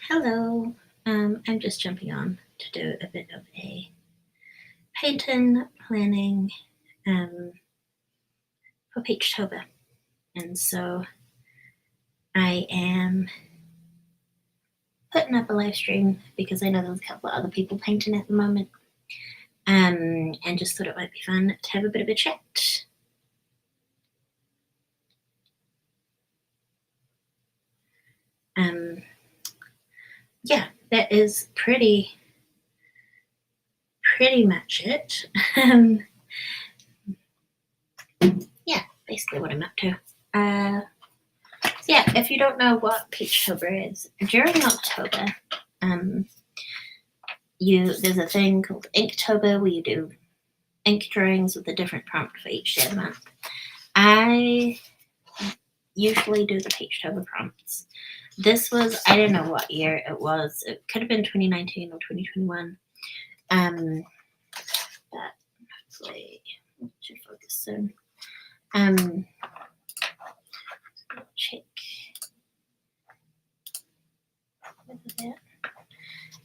Hello, I'm just jumping on to do a bit of a painting planning for Peachtober. And so I am putting up a live stream because I know there's a couple of other people painting at the moment. And just thought it might be fun to have a bit of a chat. Yeah, that is pretty much it. Yeah, basically what I'm up to. Yeah, if you don't know what Peachtober is, during October, there's a thing called Inktober where you do ink drawings with a different prompt for each day of the month. I usually do the Peachtober prompts. This was, I don't know what year it was. It could have been 2019 or 2021. But hopefully, it should focus soon. Check.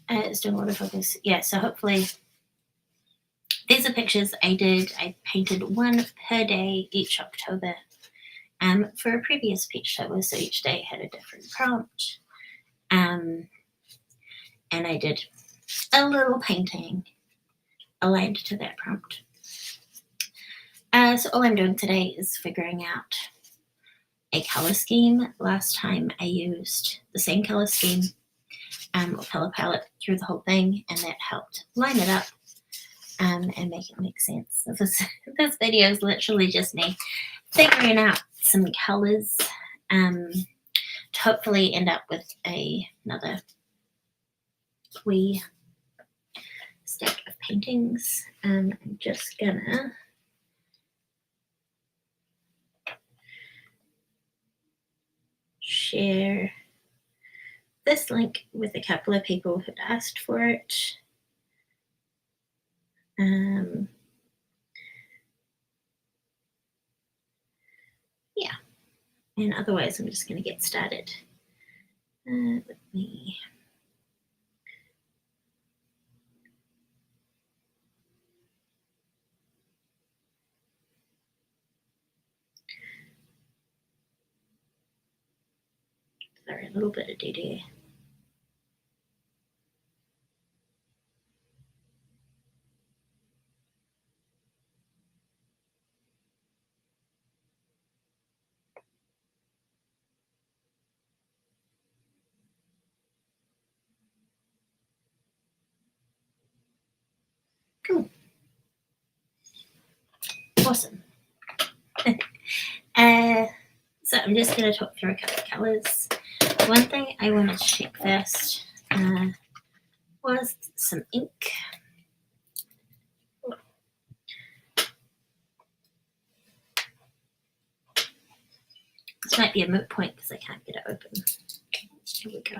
It's doing autofocus. Yeah, so hopefully these are pictures I did. I painted one per day each October for a previous Peachtober, so each day had a different prompt. And I did a little painting aligned to that prompt. So all I'm doing today is figuring out a color scheme. Last time I used the same color scheme or color palette through the whole thing, and that helped line it up and make it make sense. So this video is literally just me figuring out some colors to hopefully end up with another wee stack of paintings. I'm just gonna share this link with a couple of people who'd asked for it. Yeah, and otherwise I'm just going to get started. Let me sorry, a little bit of DD. Cool. Awesome. So I'm just going to talk through a couple of colors. One thing I wanted to check first was some ink. This might be a moot point because I can't get it open. Here we go.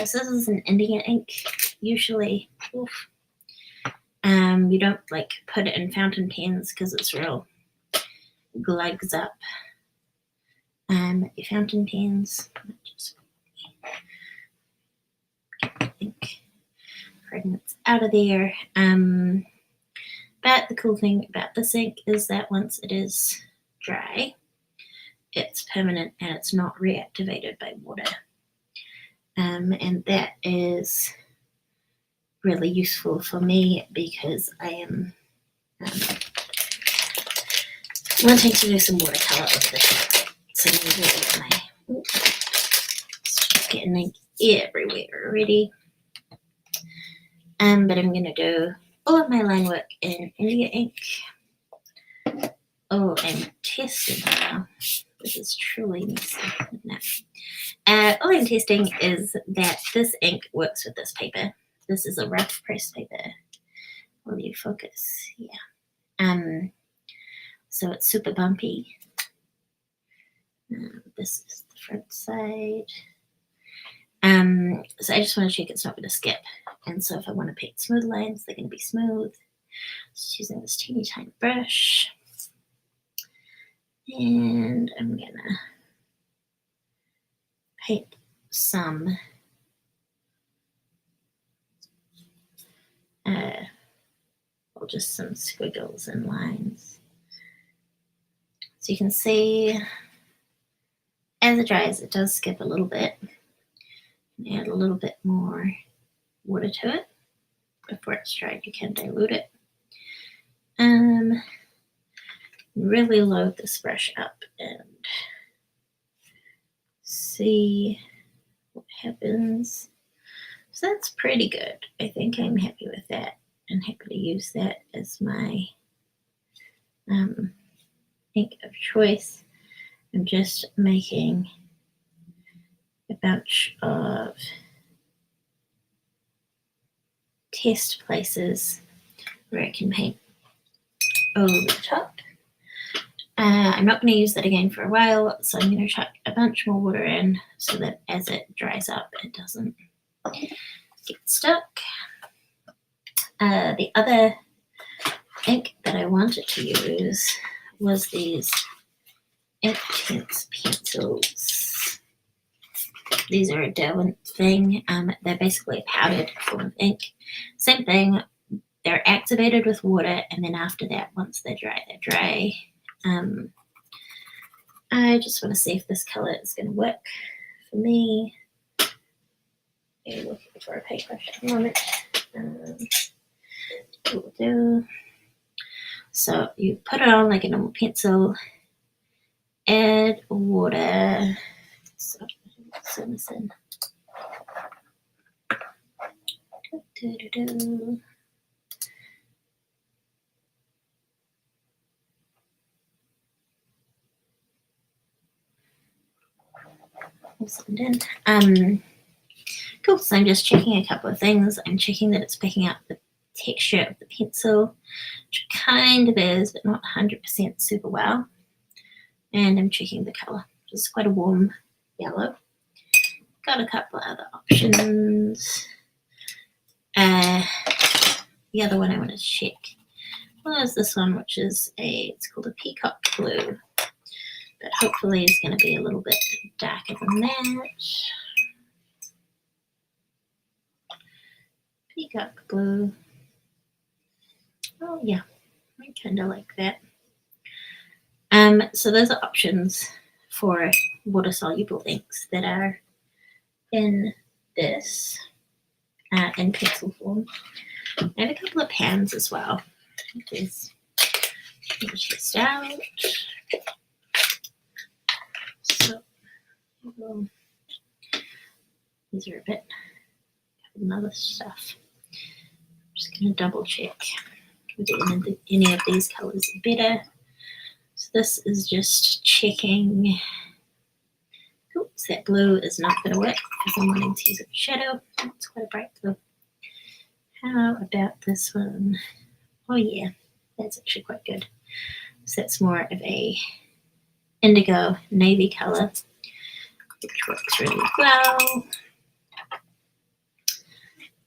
So this is an Indian ink. Usually, you don't like put it in fountain pens because it's real glugs up. Your fountain pens. Just get the ink fragments out of there. But the cool thing about this ink is that once it is dry, it's permanent and it's not reactivated by water. And that is really useful for me because I am wanting to do some watercolor over the top. So I'm going to get my getting ink everywhere already. But I'm going to do all of my line work in India ink. Oh, I'm testing now. This is truly messy. All I'm testing is that this ink works with this paper. This is a rough press paper. Will you focus? Yeah. So it's super bumpy. This is the front side. So I just want to check it's not going to skip. And so if I want to paint smooth lines, they're going to be smooth. Just using this teeny tiny brush. And I'm going to paint some just some squiggles and lines. So you can see as it dries, it does skip a little bit. Add a little bit more water to it. Before it's dried, you can dilute it. Really load this brush up and see what happens. So that's pretty good. I think I'm happy with that and happy to use that as my ink of choice. I'm just making a bunch of test places where I can paint over the top. I'm not going to use that again for a while, so I'm going to chuck a bunch more water in so that as it dries up, it doesn't get stuck. The other ink that I wanted to use was these Intense pencils. These are a Derwent thing. They're basically a powdered form of ink. Same thing. They're activated with water, and then after that, once they're dry, they're dry. I just want to see if this color is going to work for me. I'm looking for a paintbrush at the moment. Will do. So you put it on like a normal pencil, add water. So send this in. Cool. So I'm just checking a couple of things. I'm checking that it's picking up the texture of the pencil, which kind of is, but not 100% super well. And I'm checking the color. It's quite a warm yellow. Got a couple of other options. The other one I want to check was this one, which is it's called a peacock blue, but hopefully is going to be a little bit darker than that. Peacock blue. Oh yeah, I kind of like that. So those are options for water-soluble inks that are in this in pencil form. I have a couple of pans as well. Just test out. So these are a bit another stuff. I'm just going to double check whether any of these colors are better. So this is just checking. Oops, that blue is not going to work because I'm wanting to use a shadow. It's quite a bright blue. How about this one? Oh yeah, that's actually quite good. So that's more of a indigo navy color, which works really well.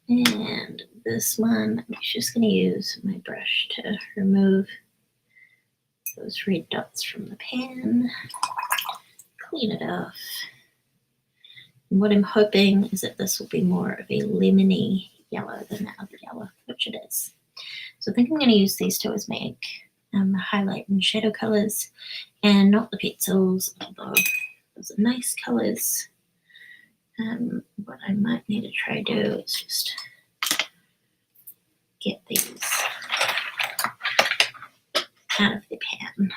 And this one, I'm just going to use my brush to remove those red dots from the pan, clean it off. And what I'm hoping is that this will be more of a lemony yellow than that other yellow, which it is. So I think I'm going to use these two as my ink, highlight and shadow colors, and not the pencils, although those are nice colors. What I might need to try do is just get these out of the pan.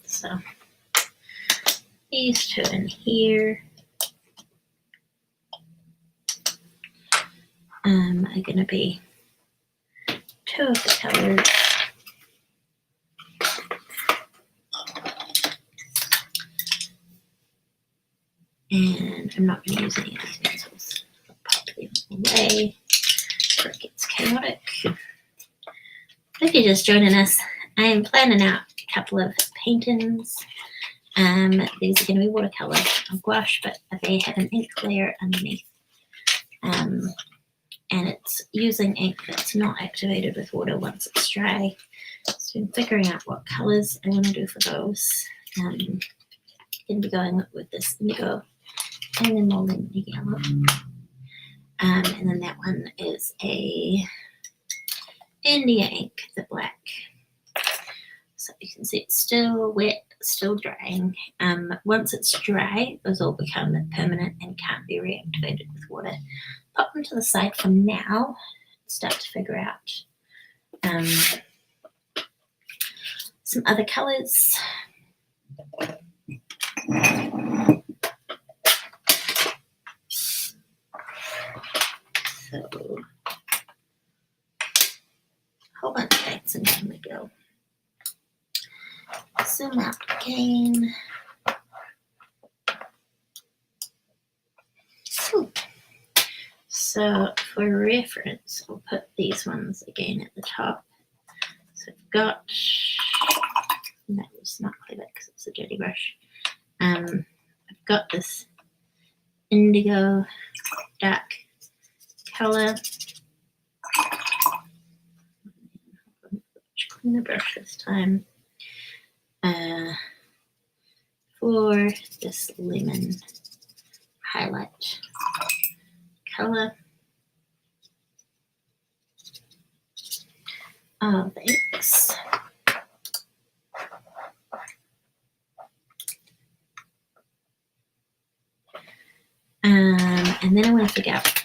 So these two in here are going to be two of the colors. And I'm not going to use any of these pencils. I'll pop them away before it gets chaotic. If you're just joining us, I am planning out a couple of paintings. These are going to be watercolor or gouache, but they have an ink layer underneath. and it's using ink that's not activated with water once it's dry. So I'm figuring out what colors I want to do for those. I'm going to be going with this indigo and then molding the yellow. And then that one is a India ink, the black. So you can see it's still wet, still drying. Once it's dry, those all become permanent and can't be reactivated with water. Pop them to the side for now. Start to figure out some other colors. So, whole bunch of lights and down we go. Zoom out again. Ooh. So for reference, I'll put these ones again at the top. So I've got, that was not clever because it's a dirty brush. I've got this indigo dark color. Clean the brush this time. For this lemon highlight color. Oh, thanks. And then I want to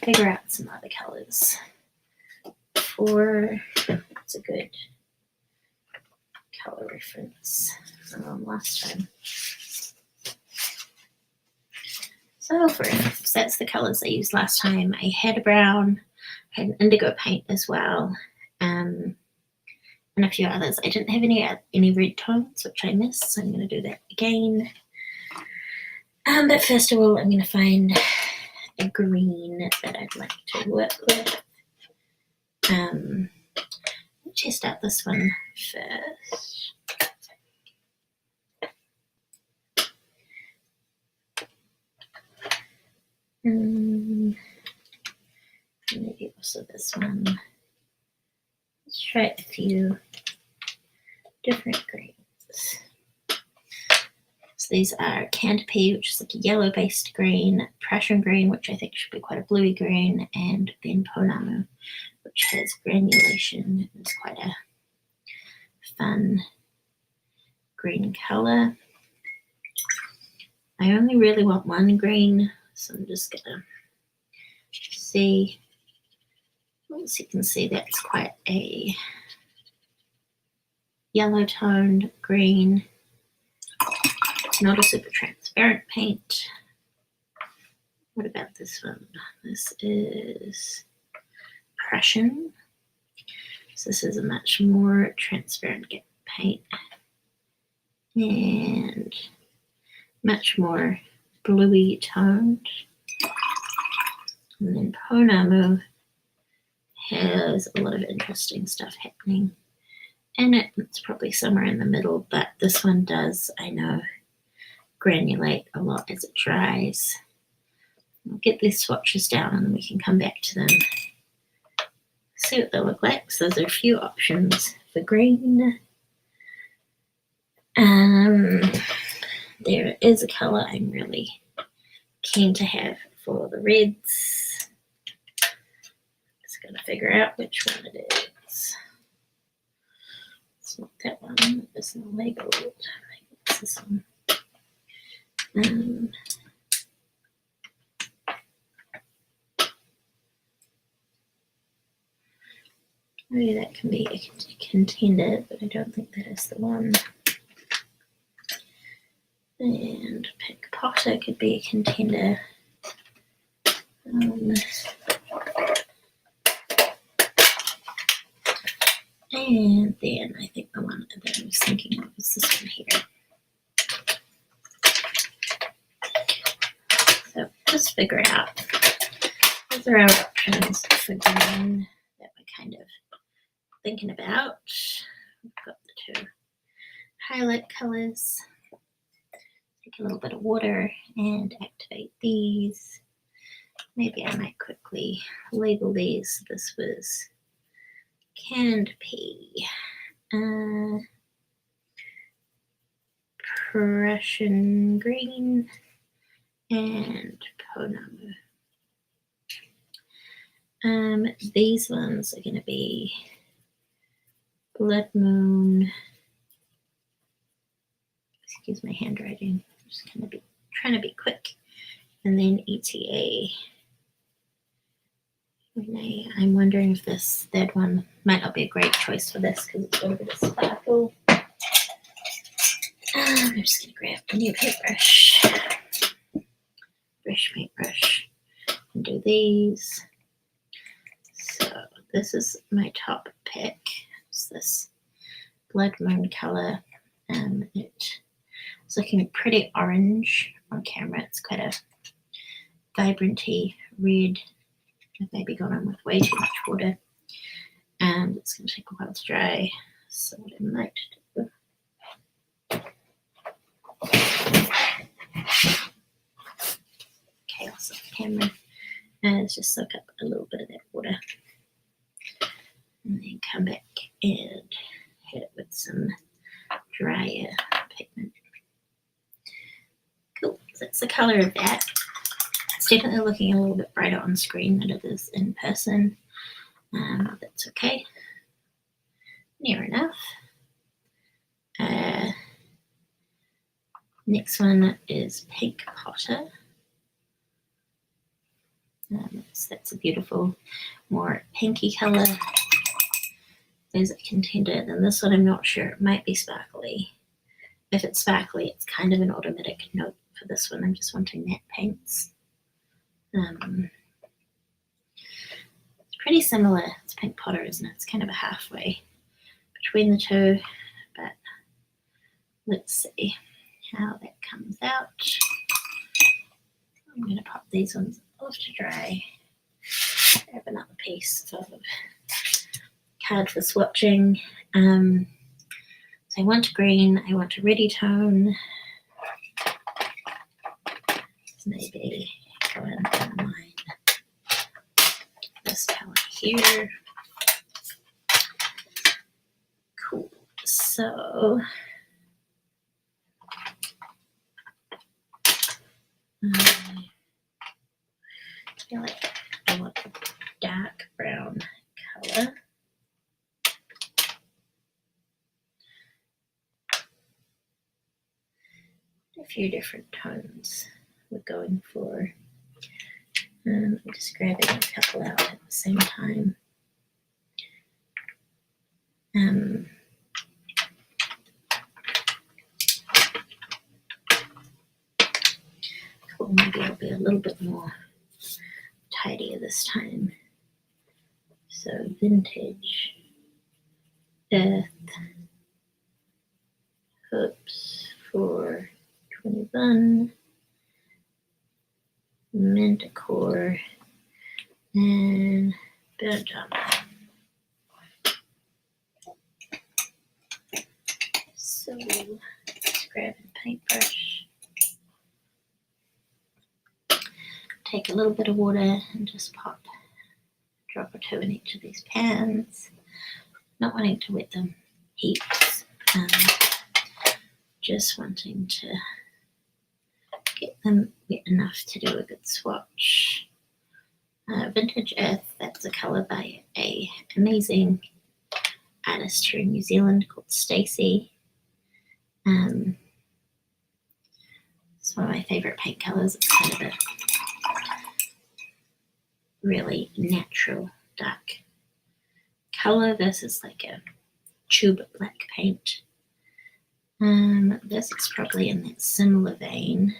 figure out some other colors for what's a good color reference from last time. So for instance, that's the colors I used last time. I had a brown, I had an indigo paint as well, and a few others. I didn't have any red tones, which I missed, so I'm going to do that again. But first of all, I'm going to find a green that I'd like to work with. Let's test out this one first. Maybe also this one. Let's try a few different greens. So these are Canopy, which is like a yellow-based green, Prussian green, which I think should be quite a bluey green, and then Ponamu, which has granulation. It's quite a fun green color. I only really want one green, so I'm just gonna see. Once you can see, that's quite a yellow toned green. It's not a super transparent paint. What about this one? This is Prussian. So this is a much more transparent paint and much more bluey toned. And then Ponamu has a lot of interesting stuff happening in it. It's probably somewhere in the middle, but this one does, I know, granulate a lot as it dries. I'll get these swatches down and then we can come back to them. See what they look like. So there's a few options for green. There is a color I'm really keen to have for the reds. Just gotta figure out which one it is. It's not that one, it's not labeled. I think it's this one. Maybe that can be a contender, but I don't think that is the one. And Pink Potter could be a contender. And then I think the one that I was thinking of was this one here. So just figure out, those are our options for green that we're kind of thinking about. We've got the two highlight colors. Take a little bit of water and activate these. maybe I might quickly label these. This was canned pea, Prussian green, and Ponamu. These ones are going to be Blood Moon. Excuse my handwriting. I'm just going to be trying to be quick. And then ETA. Renee, I'm wondering if this third one might not be a great choice for this because it's got a bit of sparkle. I'm just going to grab a new paintbrush. Paintbrush. And do these. So this is my top pick. It's this Blood Moon color. It's looking pretty orange on camera. It's quite a vibranty red. I've maybe gone on with way too much water. And it's going to take a while to dry. So what I might do. Chaos off camera. And let's just soak up a little bit of that water. And then come back and hit it with some drier pigment. Cool. So that's the color of that. It's definitely looking a little bit brighter on screen than it is in person. That's okay. Near enough. Next one is Pink Potter. So that's a beautiful, more pinky color. There's a contender. Then this one, I'm not sure. It might be sparkly. If it's sparkly, it's kind of an automatic note for this one. I'm just wanting matte paints. It's pretty similar. It's Pink Potter, isn't it? It's kind of a halfway between the two. But let's see how that comes out. I'm going to pop these ones off to dry. Grab another piece of card for swatching. So I want green, I want a ready tone. Maybe go ahead and underline this color here. Cool. So I feel like I want a dark brown color. A few different tones we're going for. I'm just grabbing a couple out at the same time. Cool, maybe I'll be a little bit more tidier this time. So vintage, earth, hoops for 21, manticore, and burnt umber. So let's grab a paintbrush, take a little bit of water and just pop a drop or two in each of these pans. Not wanting to wet them heaps, just wanting to get them wet enough to do a good swatch. Vintage Earth, that's a colour by an amazing artist here in New Zealand called Stacey. It's one of my favourite paint colours. It's kind of a really natural dark colour. This is like a tube black paint. This is probably in that similar vein.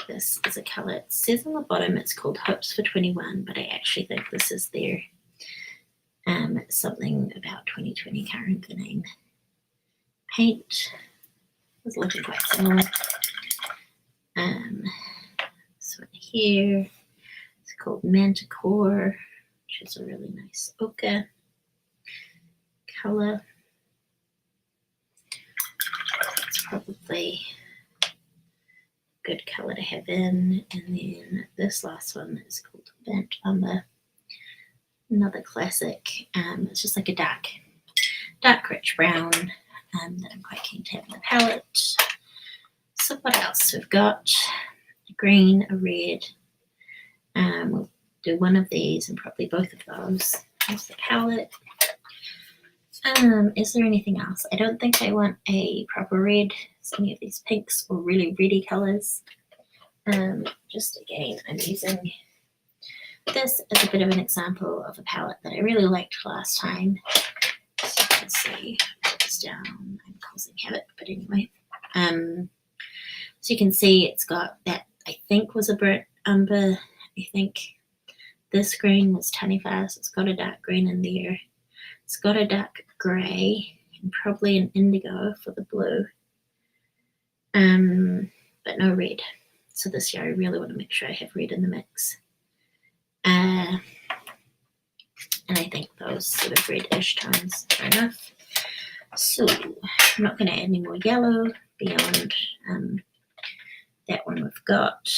This is a colour, it says on the bottom it's called Hopes for 21, but I actually think this is their something about 2020 current name. Paint is looking quite similar. This one here is called Manticore, which is a really nice ochre colour. It's probably good colour to have in. And then this last one is called Burnt Umber, another classic. It's just like a dark rich brown that I'm quite keen to have in the palette. So what else? We've got a green, a red. We'll do one of these and probably both of those. Here's the palette. Is there anything else? I don't think I want a proper red. So any of these pinks or really reddy colours. Just again, I'm using this as a bit of an example of a palette that I really liked last time. So you can see, put this down, I'm causing havoc, but anyway. So you can see it's got that, I think was a burnt umber. I think this green was Tanifa's. It's got a dark green in there. It's got a dark grey and probably an indigo for the blue. But no red. So this year I really want to make sure I have red in the mix. And I think those sort of reddish tones are enough. So I'm not going to add any more yellow beyond that one we've got.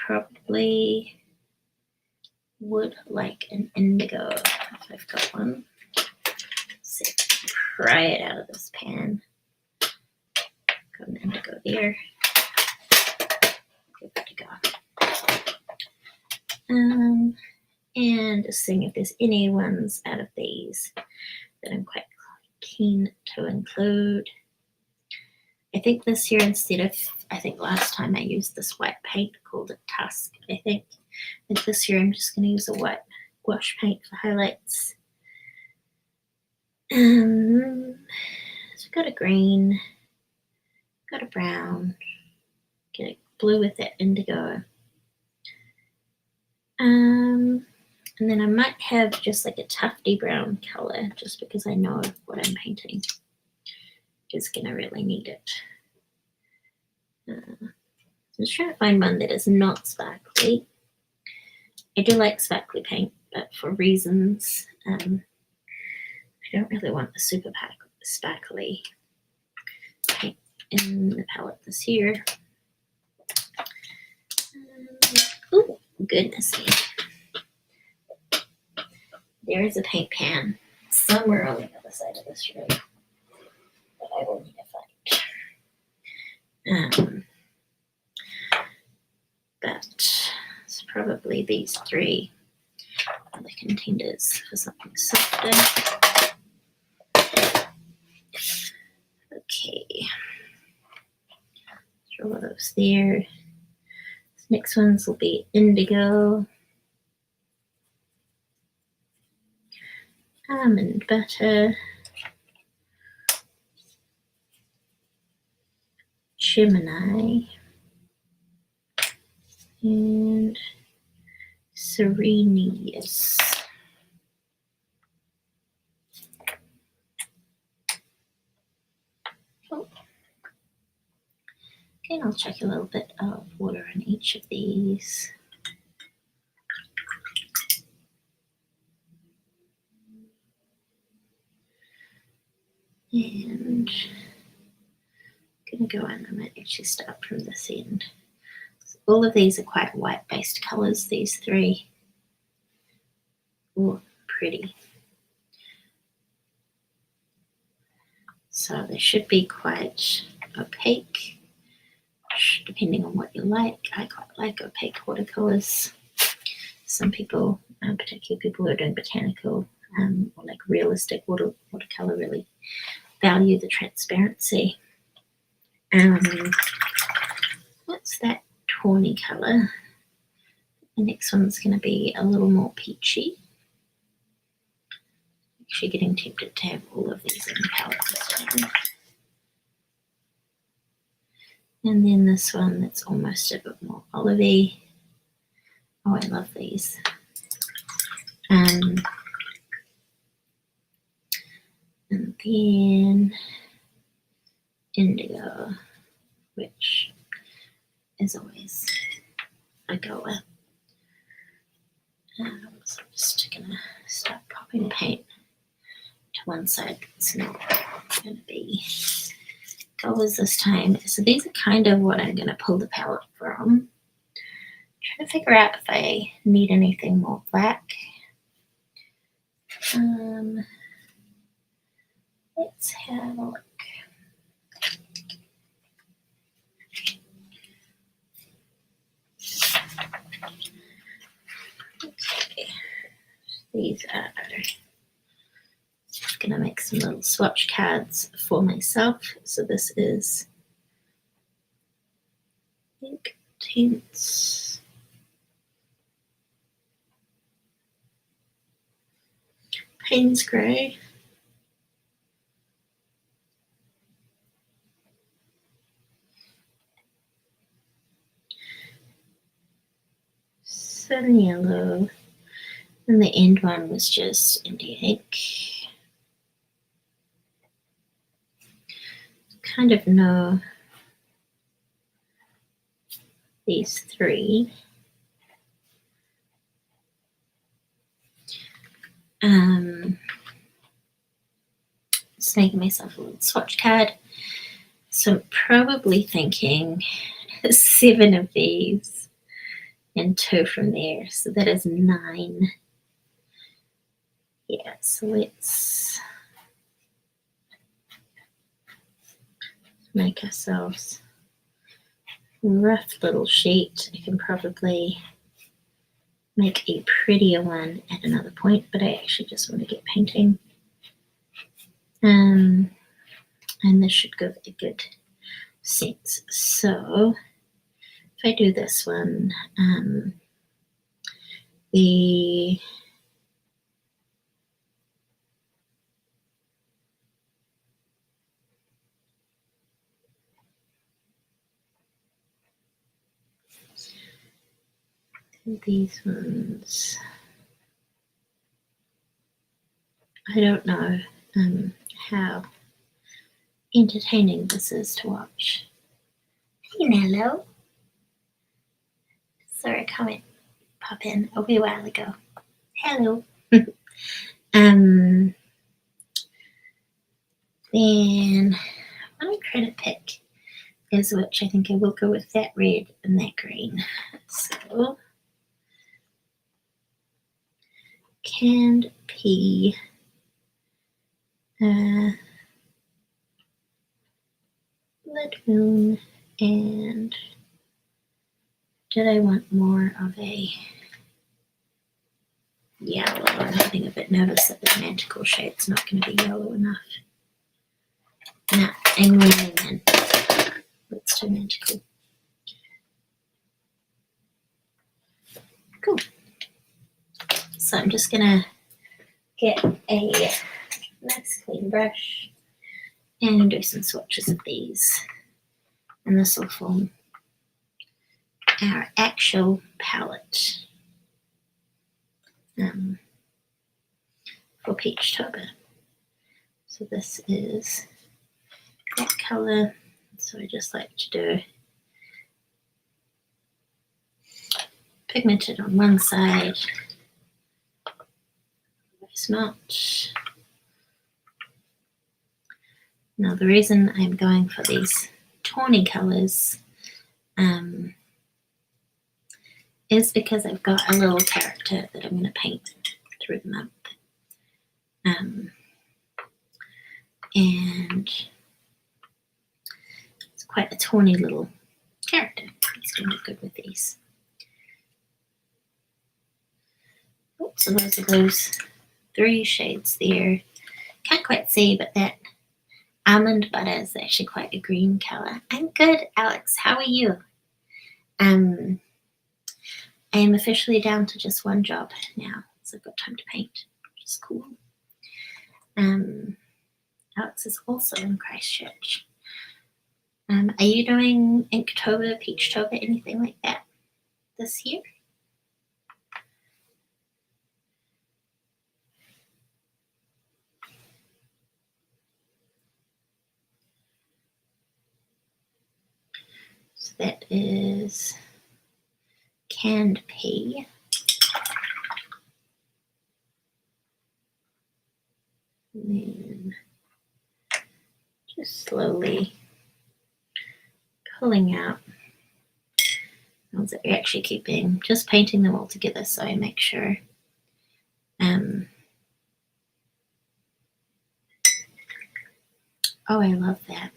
Probably would like an indigo if I've got one. So pry it out of this pan. Got an indigo there. Good to go. And just seeing if there's any ones out of these that I'm quite keen to include. I think this year instead of, I think last time I used this white paint called it Tusk, I think this year I'm just going to use a white gouache paint for highlights. So we've got a green, got a brown, get a blue with that indigo. And then I might have just like a tufty brown color just because I know what I'm painting is going to really need it. I'm just trying to find one that is not sparkly. I do like sparkly paint, but for reasons, I don't really want the super sparkly paint in the palette this year. Oh, goodness me. There is a paint pan somewhere on the other side of this room that I will need to find. But it's probably these three are the contenders for something softer. Okay. Throw all those there. This next ones will be indigo. Almond butter, Gemini, and Serenius. Oh. Okay, I'll check a little bit of water in each of these. And I'm going to go in. I might actually start from this end. So all of these are quite white-based colours, these three. Oh, pretty. So they should be quite opaque, depending on what you like. I quite like opaque watercolours. Some people, particularly people who are doing botanical or like realistic watercolour, really value the transparency. What's that tawny colour? The next one's going to be a little more peachy. Actually getting tempted to have all of these in the palette this time. And then this one that's almost a bit more olivey. Oh, I love these. And then indigo, which is always a goer. So I'm just going to start popping paint to one side. It's not going to be colors this time. So these are kind of what I'm going to pull the palette from. Trying to figure out if I need anything more black. Let's have a look. Okay, these are just gonna make some little swatch cards for myself. So this is pink tints, Payne's Grey, Sun Yellow, and the end one was just India ink. Kind of know these three. Just making myself a little swatch card. So I'm probably thinking 7 of these and 2 from there. So that is 9. Yeah, so let's make ourselves a rough little sheet. I can probably make a prettier one at another point, but I actually just want to get painting. And this should give a good sense. So if I do this one, these ones, I don't know how entertaining this is to watch. Hey, Nello. Sorry, a comment pop in a wee while ago. Hello. Then one credit pick is which I think I will go with that red and that green. So canned pea, blood moon, and did I want more of a yellow? I'm getting a bit nervous that the magical shade's not going to be yellow enough. No, I'm winning then. Let's do magical. Cool. So I'm just gonna get a nice clean brush and do some swatches of these. And this will form our actual palette for Peachtober. So this is that color. So I just like to do pigmented on one side, not. Now the reason I'm going for these tawny colors is because I've got a little character that I'm going to paint through the month. And it's quite a tawny little character. It's going to be good with these. So those are those 3 shades there. Can't quite see, but that almond butter is actually quite a green color. I'm good, Alex. How are you? I am officially down to just one job now, so I've got time to paint, which is cool. Alex is also in Christchurch. Are you doing Inktober, Peachtober, anything like that this year? So that is canned pea. And then just slowly pulling out the ones that we're actually keeping, just painting them all together so I make sure. Oh, I love that.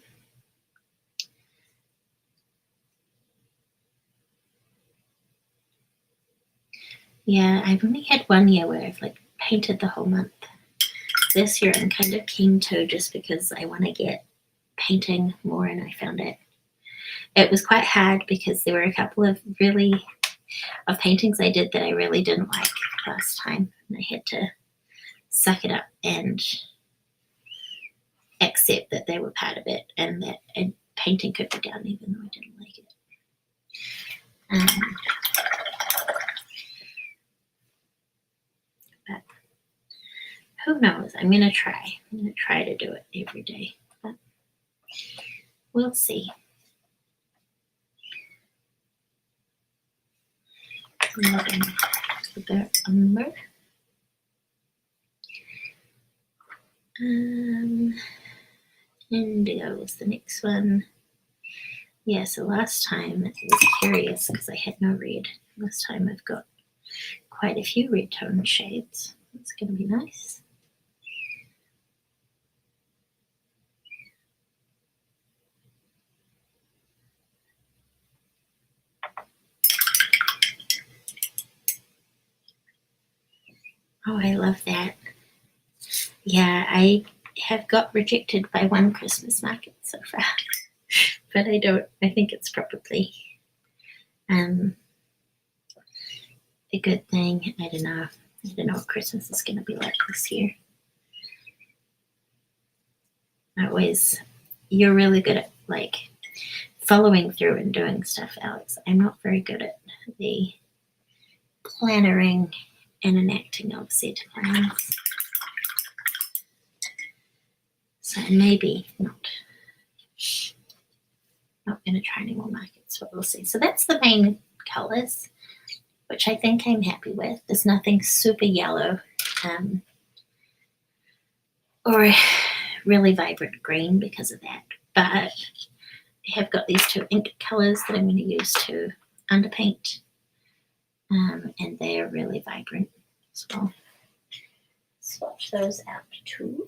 Yeah, I've only had 1 year where I've like painted the whole month. This year I'm kind of keen to, just because I want to get painting more, and I found it was quite hard because there were a couple of paintings I did that I really didn't like last time, and I had to suck it up and accept that they were part of it, and that painting could be done even though I didn't like it. But who knows? I'm gonna try to do it every day, but we'll see. Indigo was the next one. Yeah, so last time I was curious because I had no red. This time I've got quite a few red tone shades. It's going to be nice. Oh, I love that. Yeah, I have got rejected by one Christmas market so far, but I think it's probably a good thing. I don't know what Christmas is going to be like this year. You're really good at like following through and doing stuff, Alex. I'm not very good at the plannering and enacting of said plans. So maybe not going to try any more markets, but we'll see. So that's the main colors, which I think I'm happy with. There's nothing super yellow or really vibrant green because of that. But I have got these two ink colors that I'm going to use to underpaint, and they are really vibrant as well. Swatch those out too.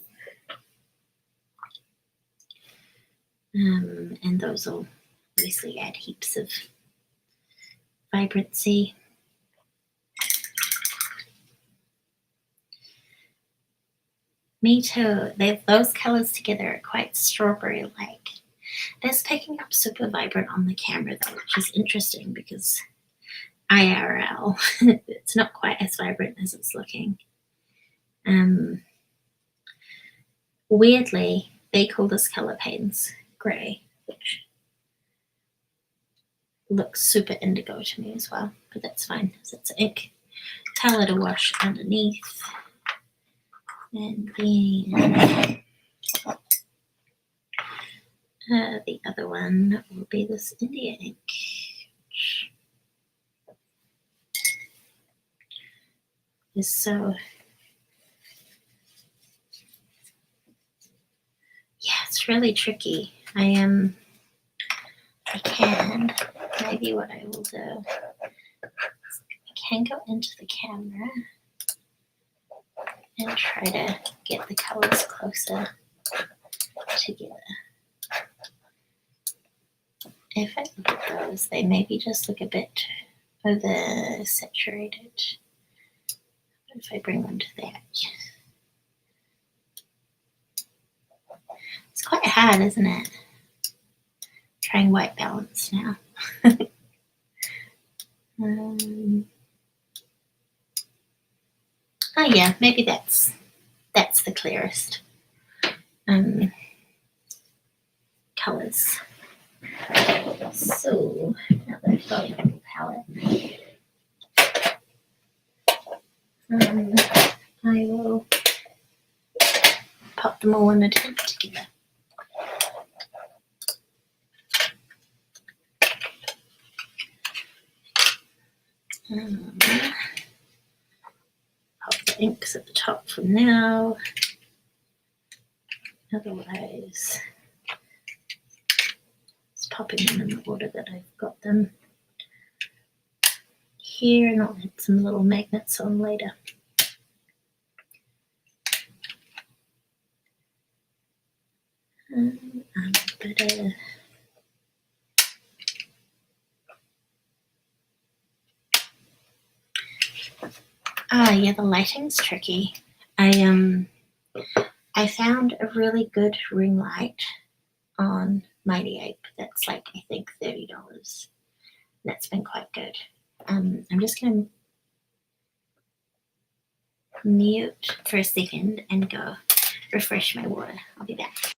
And those will obviously add heaps of vibrancy. Me too. Those colors together are quite strawberry-like. That's picking up super vibrant on the camera though, which is interesting because IRL, it's not quite as vibrant as it's looking. Weirdly, they call this color Payne's Grey, which looks super indigo to me as well, but that's fine because it's ink color to wash underneath. And then the other one will be this India ink. Is so, yeah, it's really tricky. Maybe what I will do, I can go into the camera and try to get the colors closer together. If I look at those, they maybe just look a bit oversaturated. If I bring them to that. It's quite hard, isn't it? Trying white balance now. Oh yeah, maybe that's the clearest colors. So now that I've got a palette, I will pop them all in a tint together. Pop the inks at the top for now. Otherwise, let's just popping them in the order that I've got them here, and I'll add some little magnets on later. Better. Yeah, the lighting's tricky. I found a really good ring light on Mighty Ape that's like, I think, $30. That's been quite good. I'm just gonna mute for a second and go refresh my water. I'll be back.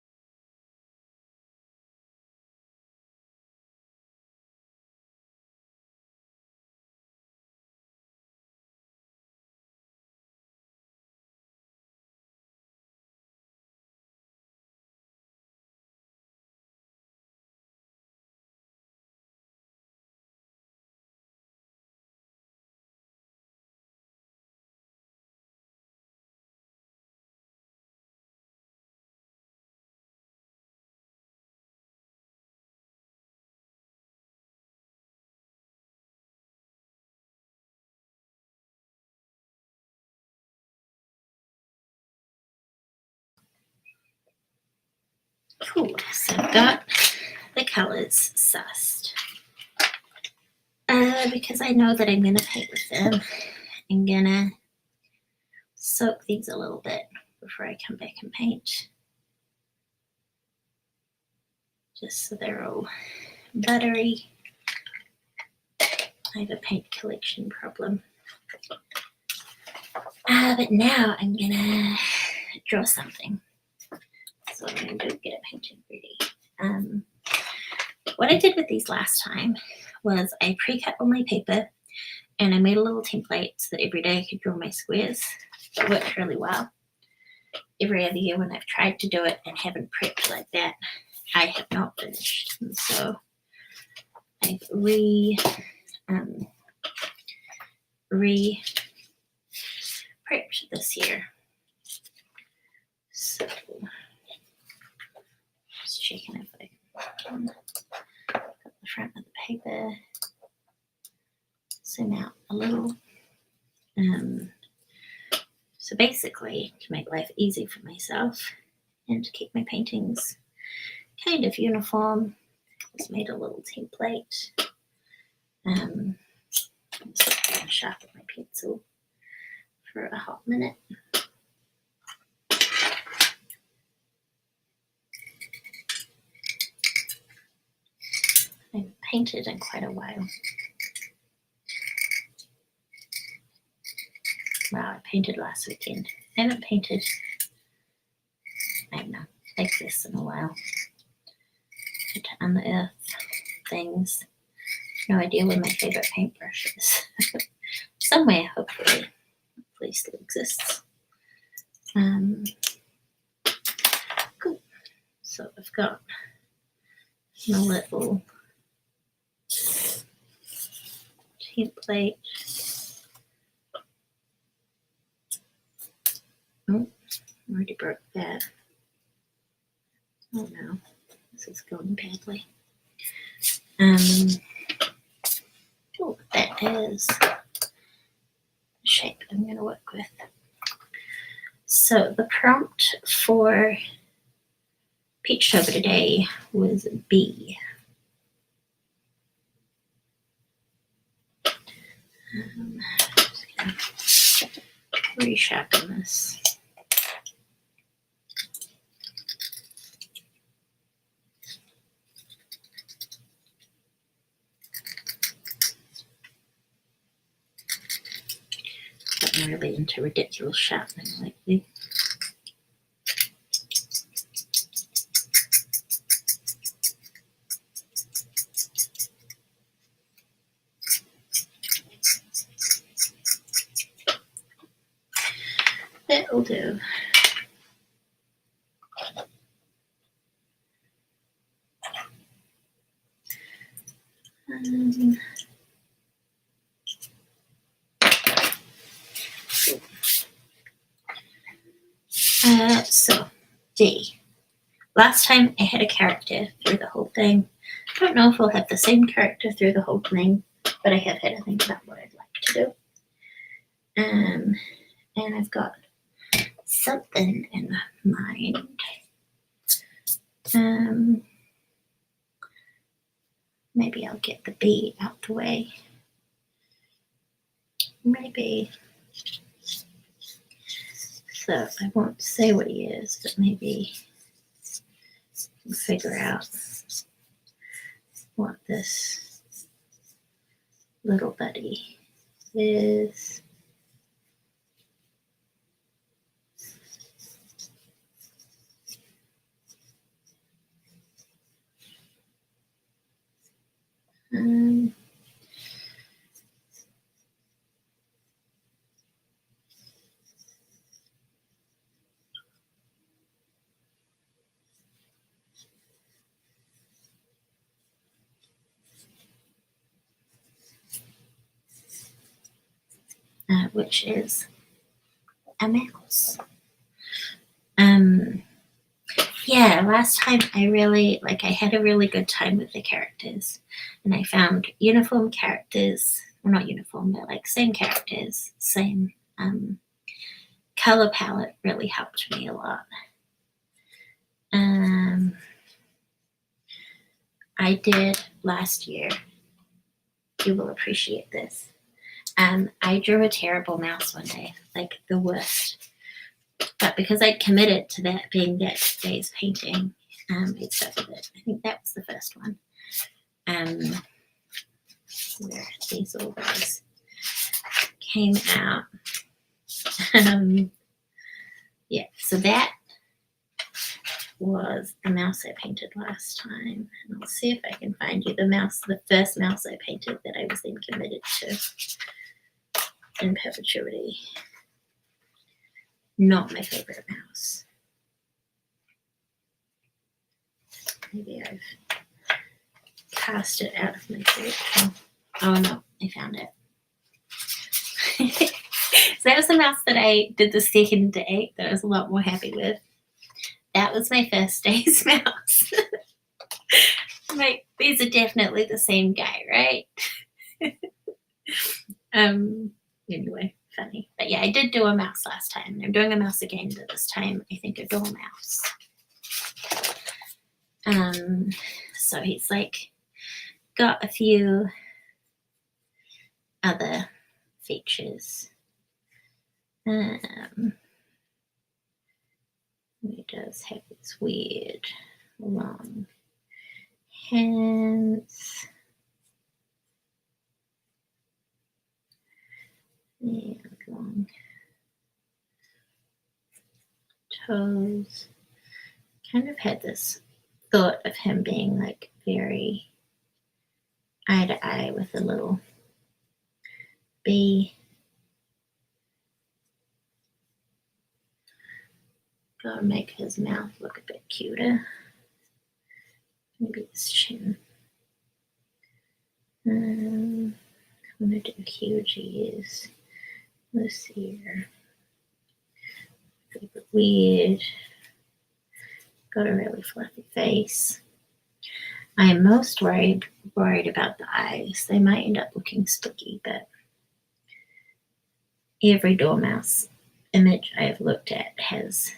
Cool, so I've got the colors sussed. Because I know that I'm gonna paint with them, I'm gonna soak these a little bit before I come back and paint. Just so they're all buttery. I have a paint collection problem. But now I'm gonna draw something. So I'm gonna go get it painted ready. What I did with these last time was I pre-cut all my paper and I made a little template so that every day I could draw my squares. It worked really well. Every other year when I've tried to do it and haven't prepped like that, I have not finished. And so I've prepped this year. So just checking if I can got the front of the paper. Zoom out a little. So basically, to make life easy for myself and to keep my paintings kind of uniform, I just made a little template. I'm just going to sharpen my pencil for a hot minute. I haven't painted in quite a while. Wow, I painted last weekend. I haven't painted, I don't know, like this in a while. I had to unearth things. No idea where my favorite paintbrush is. Somewhere, hopefully still exists. Cool. So I've got my little template. Oh, I already broke that. Oh no, this is going badly. Oh, that is the shape I'm going to work with. So the prompt for Peachtober today was B. Just going to resharpen this. I'm really into ridiculous sharpening lately. That'll do. So D. Last time I had a character through the whole thing. don't know if we'll have the same character through the whole thing, but I have had a think about what I'd like to do. And I've got something in mind. Maybe I'll get the bee out the way. Maybe. So I won't say what he is, but maybe we'll figure out what this little buddy is. Which is a mouse. Yeah, last time I had a really good time with the characters, and I found uniform characters, well, not uniform, but like same characters, same color palette really helped me a lot. I did last year, you will appreciate this. I drew a terrible mouse one day, like the worst. But because I'd committed to that being that day's painting, I stuck with it. I think that was the first one. Where these all guys came out. Yeah, so that was the mouse I painted last time. And I'll see if I can find you the first mouse I painted that I was then committed to in perpetuity. Not my favorite mouse. Maybe I've cast it out of my collection. Oh no, I found it. So that was the mouse that I did the second day that I was a lot more happy with. That was my first day's mouse. These are definitely the same guy, right? Anyway, funny. But yeah, I did do a mouse last time. I'm doing a mouse again, but this time I think a dormouse. So he's like got a few other features. He does have these weird long hands and long toes. Kind of had this thought of him being like very eye to eye with a little bee. Gotta make his mouth look a bit cuter. Maybe his chin. I'm gonna do huge ears. This ear. A bit weird. Got a really fluffy face. I am most worried about the eyes. They might end up looking spooky, but every dormouse image I've looked at has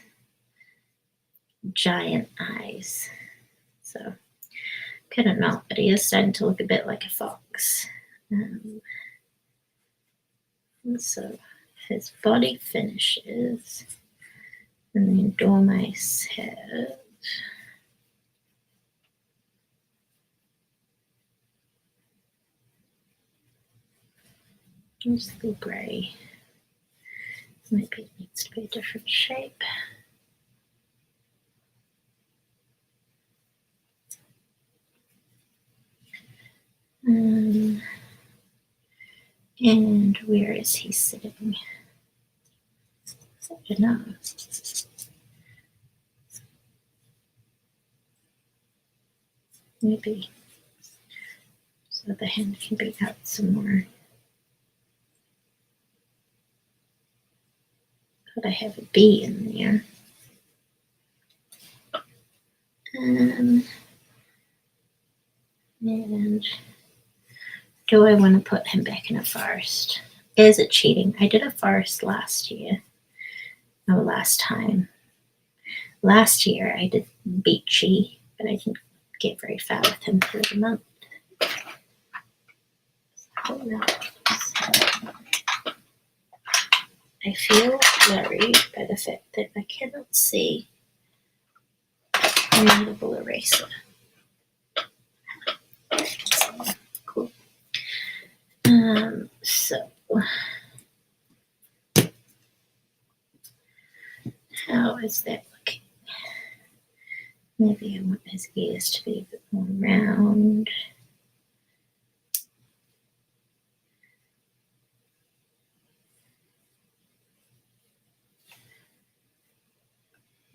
giant eyes. So couldn't not, but he is starting to look a bit like a fox. And so his body finishes, and then dormice head. Here's the gray. Maybe it needs to be a different shape. And where is he sitting? I don't know. Maybe so the hand can be out some more. But I have a bee in there. And do I want to put him back in a forest? Is it cheating? I did a forest last year. No, last time. Last year I did beachy, but I didn't get very far with him for the month. I feel worried by the fact that I cannot see a readable eraser. Cool. So how is that looking? Maybe I want his ears to be a bit more round.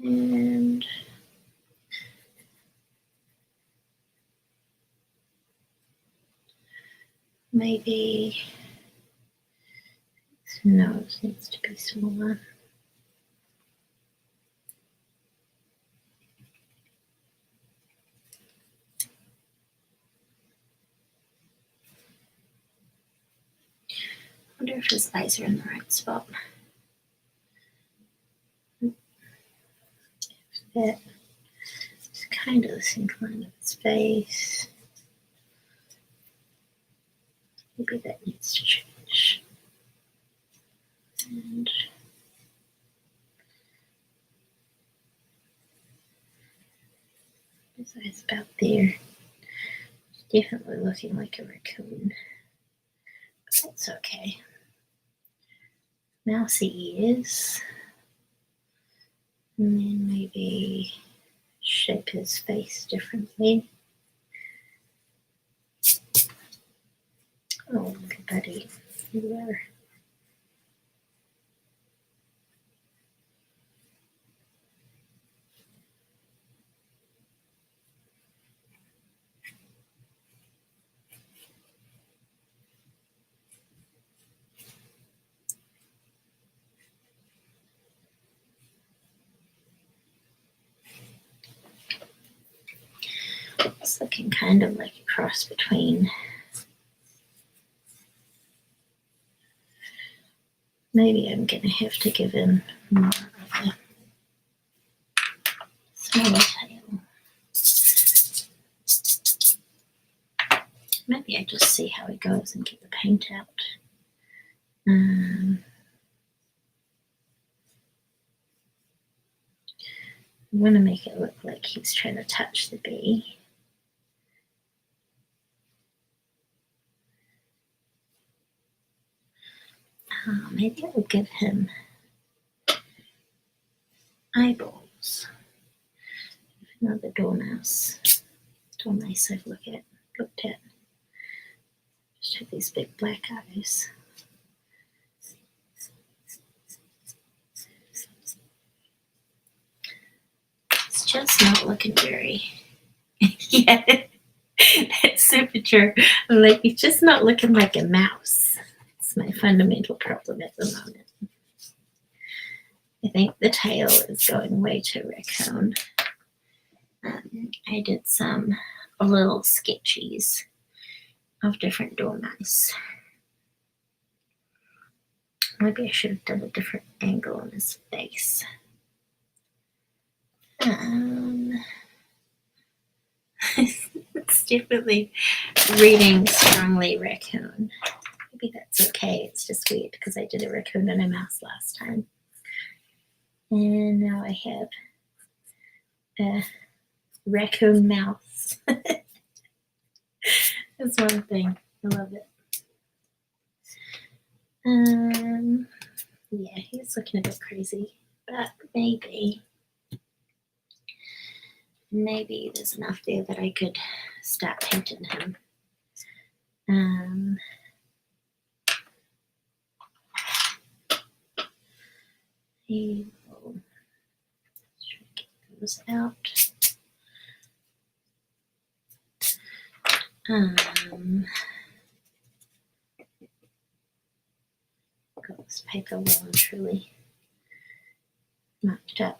And maybe his nose needs to be smaller. I wonder if his eyes are in the right spot. That is kind of the same line of his face. Maybe that needs to change. And his eyes about there. Definitely looking like a raccoon. But that's okay. Mousy ears. And then maybe shape his face differently. Oh, little buddy, you are. It's looking kind of like a cross between. Maybe I'm going to have to give him more of a smaller tail. Maybe I just see how it goes and get the paint out. I want to make it look like he's trying to touch the bee. Maybe I'll give him eyeballs. Another dormouse. Dormice I've looked at. Just have these big black eyes. It's just not looking very. Yeah, that's super true. I'm like, it's just not looking like a mouse. It's my fundamental problem at the moment. I think the tail is going way too raccoon. I did some little sketches of different dormice. Maybe I should have done a different angle on his face. It's definitely reading strongly raccoon. Maybe that's okay. It's just weird because I did a raccoon and a mouse last time. And now I have a raccoon mouse. That's one thing. I love it. Yeah, he's looking a bit crazy, but maybe there's enough there that I could start painting him. He will try to get those out. Got this paper well and truly marked up.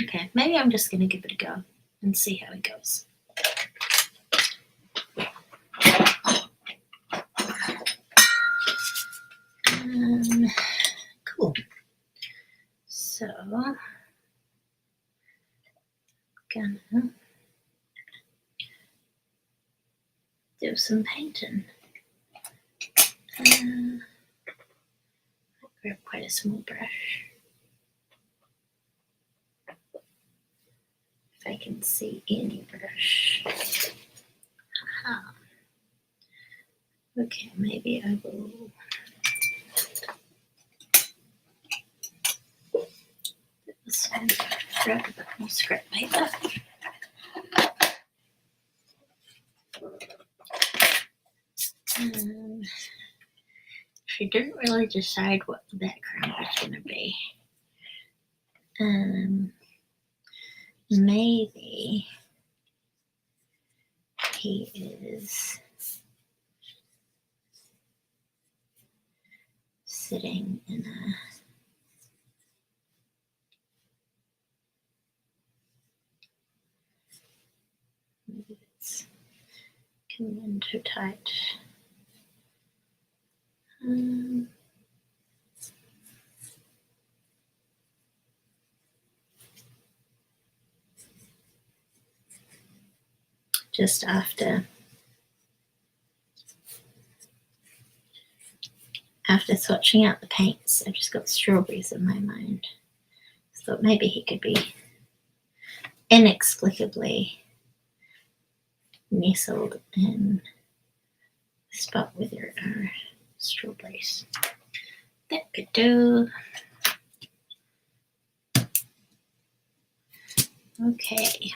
Okay, maybe I'm just going to give it a go and see how it goes. Cool. So, gonna do some painting. I'll grab quite a small brush. If I can see any brush. Aha. Okay, maybe I will do this one. Grab a bit more scrap paper. She didn't really decide what the background was going to be. Maybe he is sitting in a maybe it's coming in too tight. Just after swatching out the paints, I just got strawberries in my mind. So thought maybe he could be inexplicably nestled in the spot where there are strawberries. That could do. Okay.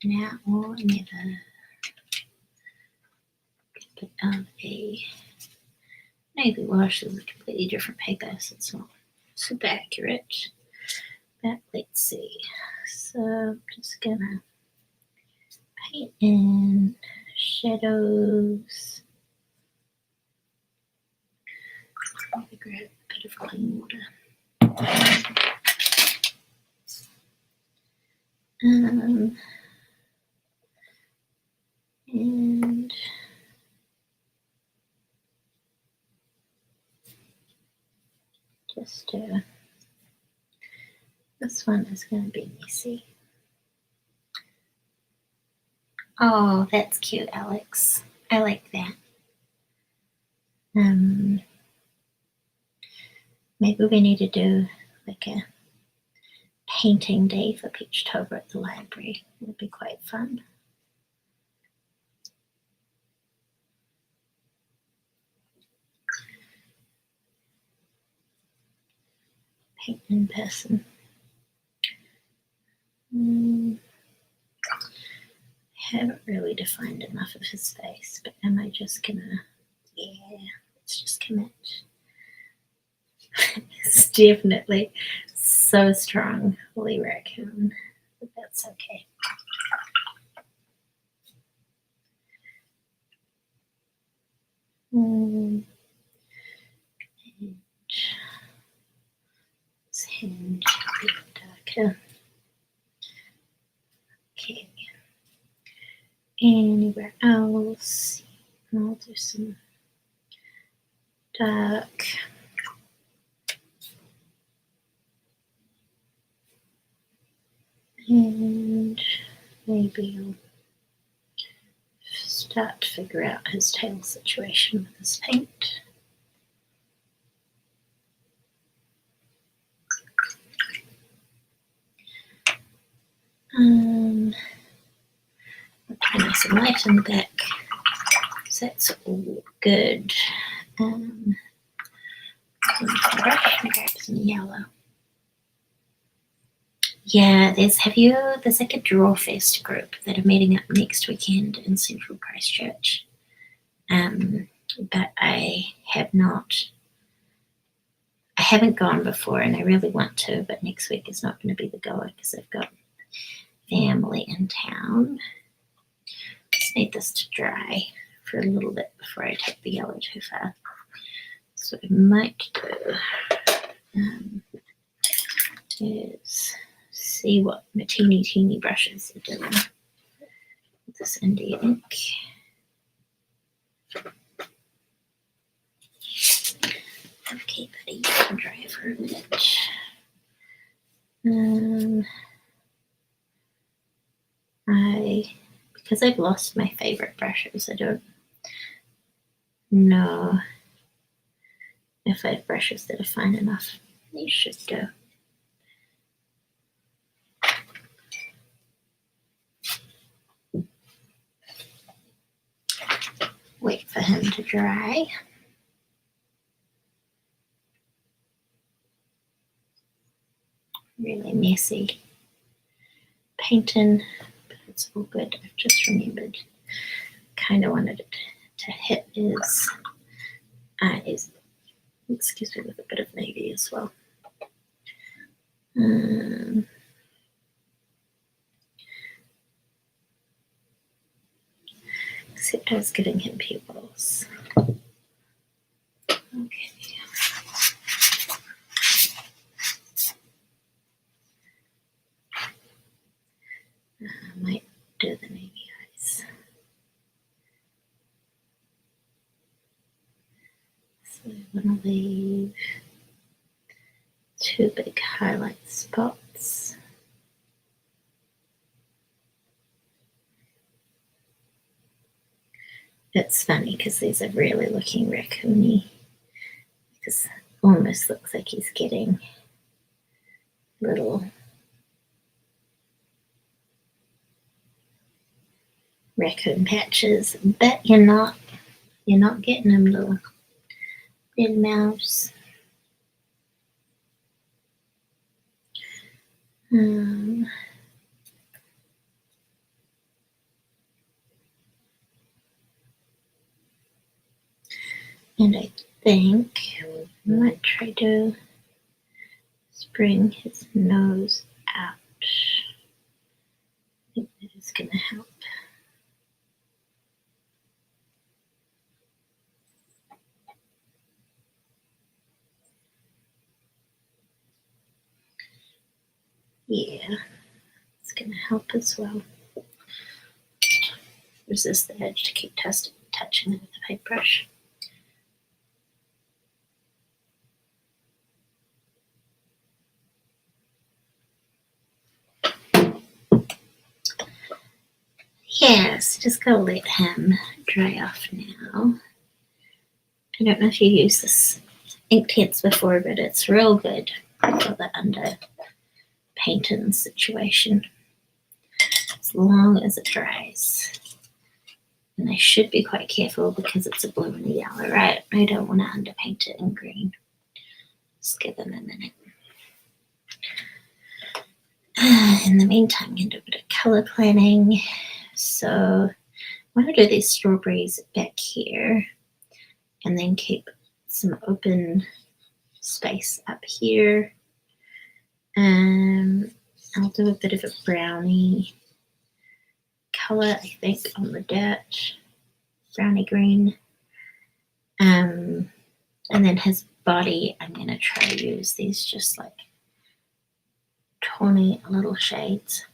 Now or never. Bit of a navy wash is a completely different paper, so it's not super accurate. But let's see. So I'm just gonna paint in shadows. Maybe grab a bit of clean water. And just this one is going to be messy. Oh, that's cute, Alex. I like that. Maybe we need to do like a painting day for Peachtober at the library. It would be quite fun. Paint in person. I haven't really defined enough of his face, but am I just gonna, yeah, let's just commit. It's definitely so strong, Lee Raccoon, but that's okay. And his hand a bit darker. Okay. Anywhere else? I'll do some dark. And maybe I'll start to figure out his tail situation with this paint. Put nice and light in the back. So that's all good. Brush and grab some yellow. Yeah, there's like a Draw Fest group that are meeting up next weekend in Central Christchurch. But I haven't gone before and I really want to, but next week is not going to be the goer because I've got family in town. Just need this to dry for a little bit before I take the yellow too far. So what I might do is see what my teeny brushes are doing with this India ink. Okay, buddy, you can dry for a minute. Because I've lost my favorite brushes, I don't know if I have brushes that are fine enough. These should go. Wait for him to dry. Really messy painting, but it's all good. I've just remembered, kind of wanted it to hit his eyes. Excuse me, with a bit of navy as well. Except I was giving him pupils. Okay. I might do the navy eyes. So I'm going to leave 2 big highlight spots. It's funny because these are really looking raccoony. Because it almost looks like he's getting little raccoon patches, but you're not getting them, little red mouse. And I think I might try to bring his nose out. I think that is going to help. Yeah, it's going to help as well. Resist the edge to keep touching it with a paintbrush. Yes, just gotta let him dry off now. I don't know if you used this Inktense before, but it's real good for the under painting situation, as long as it dries. And I should be quite careful because it's a blue and a yellow, right? I don't want to underpaint it in green. Just give them a minute. In the meantime, I'm going to do a bit of color planning. So I want to do these strawberries back here and then keep some open space up here. I'll do a bit of a brownie color, I think, on the dirt, brownie green. And then his body, I'm going to try to use these just like tawny little shades.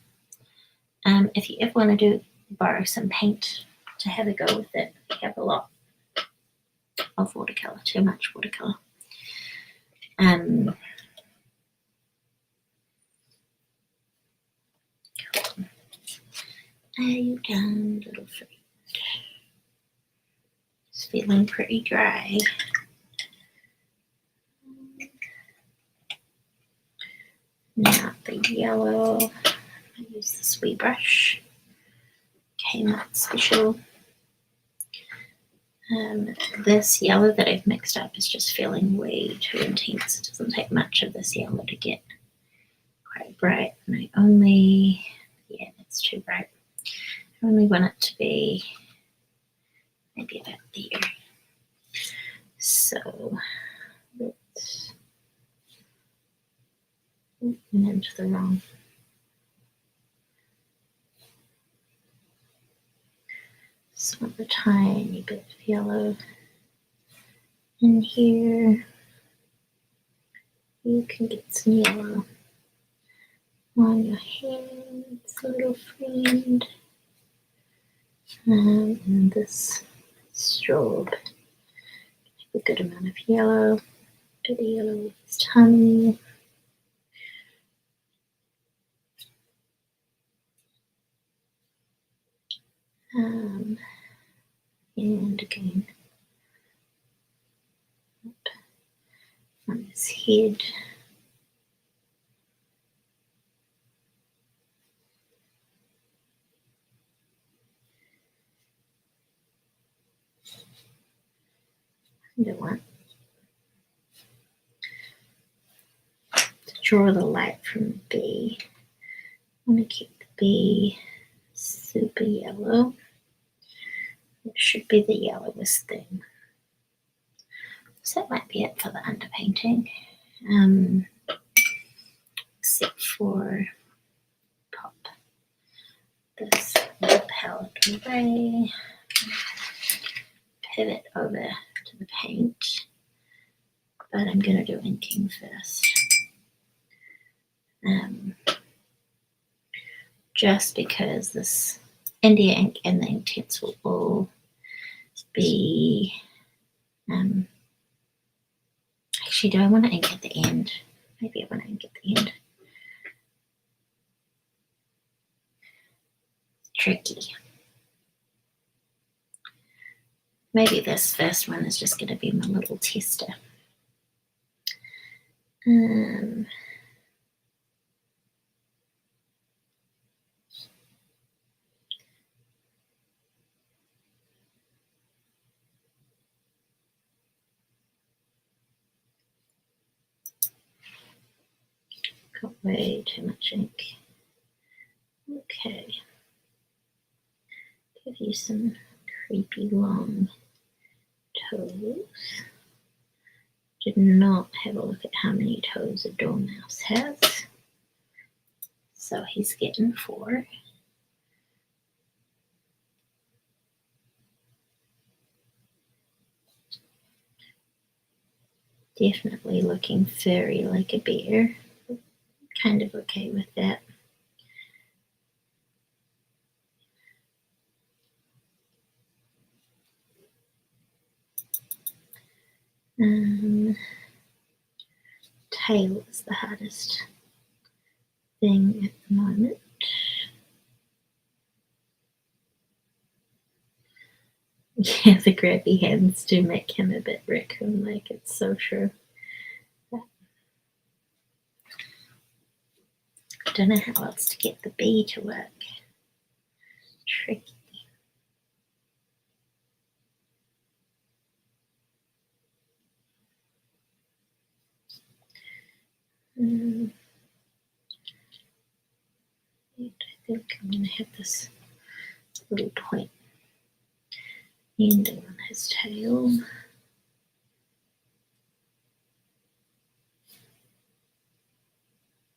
If you ever want to borrow some paint to have a go with it, we have a lot of watercolor, too much watercolor. Are you done, little friend? It's feeling pretty dry. Now the yellow, I use this wee brush. Kmart special. This yellow that I've mixed up is just feeling way too intense. It doesn't take much of this yellow to get quite bright. And I only, yeah, that's too bright. I only want it to be maybe about there. So let's went into the wrong. Just want a tiny bit of yellow in here. You can get some yellow on your hands, little friend. And this strobe, a good amount of yellow, bit of yellow with his tummy. And again up on his head. I don't want to draw the light from the bee. I want to keep the bee super yellow. It should be the yellowest thing. So that might be it for the underpainting. Except for pop this little palette away, pivot over to the paint, but I'm going to do inking first. Just because this India ink and the Inktense will all be, actually, do I want to ink at the end? Maybe I want to ink at the end. Tricky. Maybe this first one is just going to be my little tester. Got way too much ink. Okay. Give you some creepy long toes. Did not have a look at how many toes a dormouse has. So he's getting 4. Definitely looking furry like a bear. Kind of okay with that. Tail is the hardest thing at the moment. Yeah, the grabby hands do make him a bit raccoon-like. It's so true. I don't know how else to get the bee to work. Tricky. I think I'm going to have this little point ending on his tail.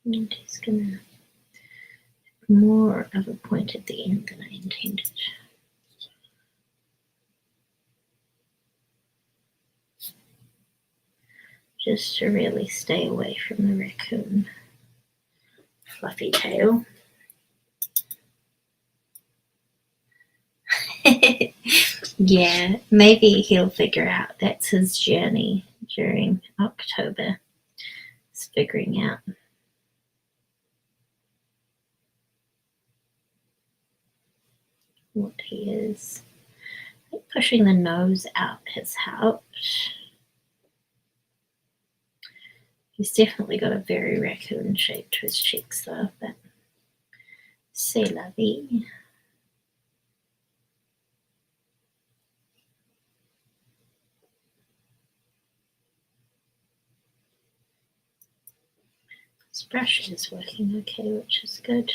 And he's going to have more of a point at the end than I intended. Just to really stay away from the raccoon fluffy tail. Yeah, maybe he'll figure out that's his journey during October. It's figuring out what he is. Like pushing the nose out has helped. He's definitely got a very raccoon shape to his cheeks though, but c'est la vie. This brush is working okay, which is good.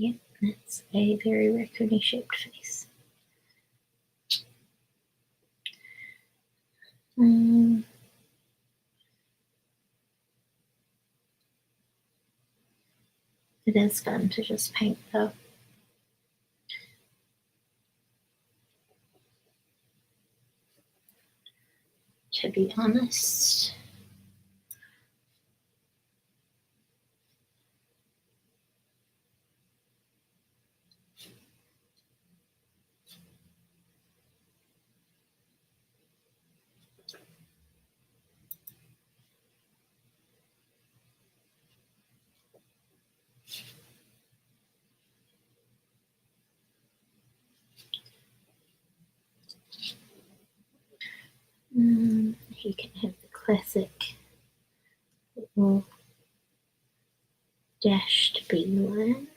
Yep, That's a very raccoony shaped face. It is fun to just paint though. To be honest. You can have the classic little dashed B line.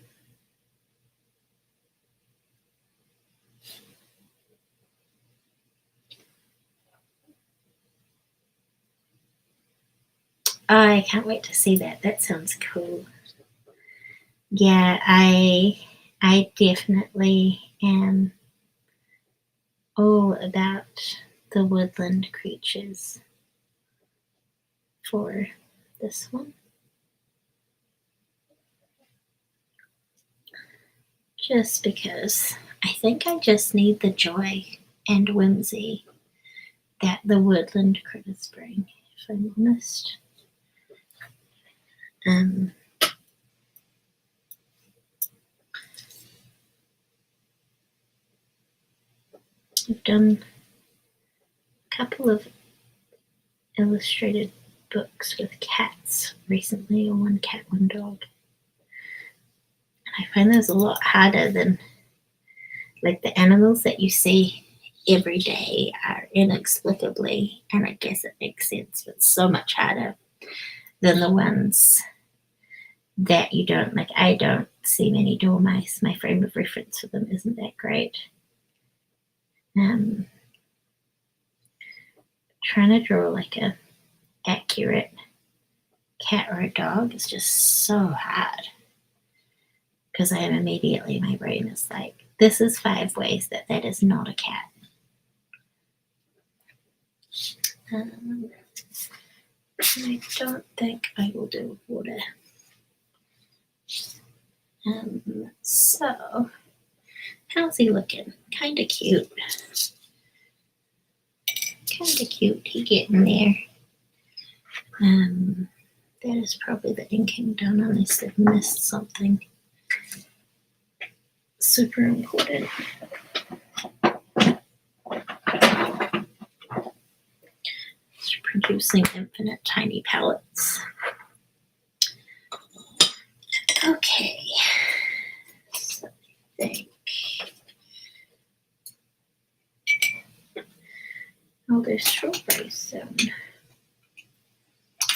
I can't wait to see that. That sounds cool. Yeah, I definitely am all about the woodland creatures for this one. Just because I think I just need the joy and whimsy that the woodland critters bring, if I'm honest. I've done a couple of illustrated books with cats recently, or one cat, one dog. And I find those a lot harder than like the animals that you see every day are inexplicably, and I guess it makes sense, but so much harder than the ones that you don't like. I don't see many dormice. My frame of reference for them isn't that great. Trying to draw like a accurate cat or a dog is just so hard, because I am immediately, my brain is like, this is 5 ways that that is not a cat. I don't think I will do water. So, how's he looking? Kinda cute. Kinda cute. He getting there. That is probably the inking done, unless they've missed something super important. It's producing infinite tiny palettes. Okay. So I think I'll do strawberries soon.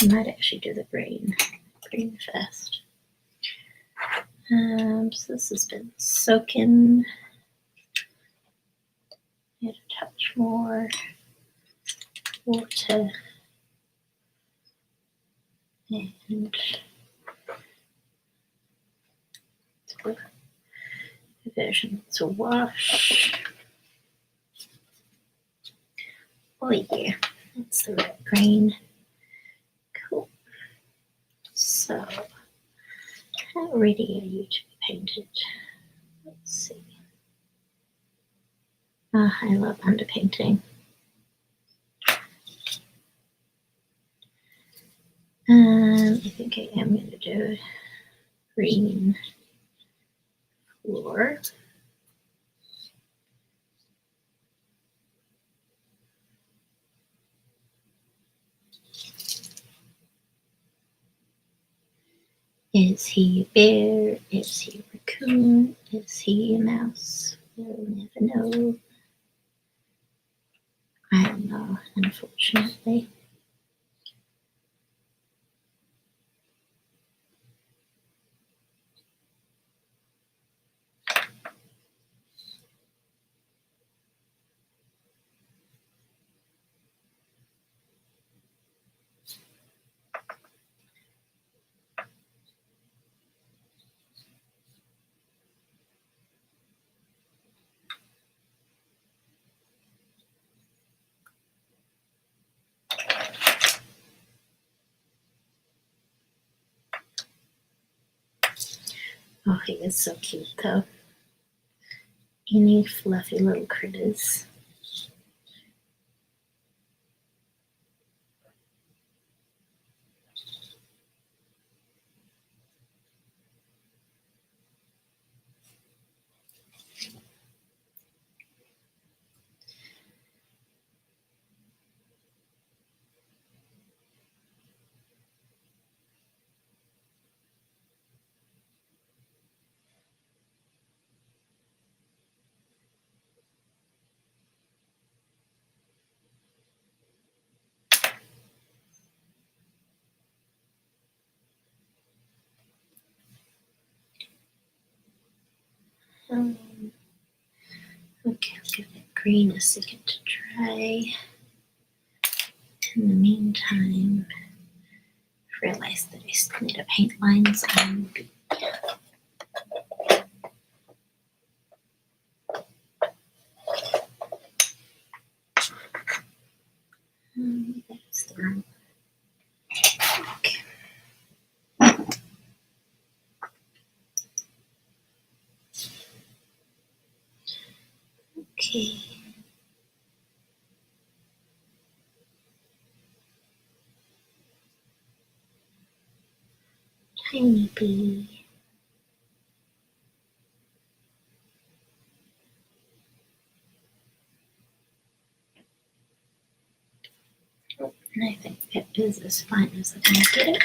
I might actually do the green first. So this has been soaking. Add a touch more water and version to wash. Oh yeah, that's the right green. Cool. So, how ready are you to be painted? Let's see. Oh, I love underpainting. I think I am going to do green floor. Is he a bear? Is he a raccoon? Is he a mouse? We'll never know. I don't know, unfortunately. Oh, he is so cute though. Any fluffy little critters. Okay, I'll give that green a second to dry. In the meantime, I realized that I still need to paint lines on B. That's the wrong. Okay. Okay. Tiny bee. And I think it is as fine as I can get it.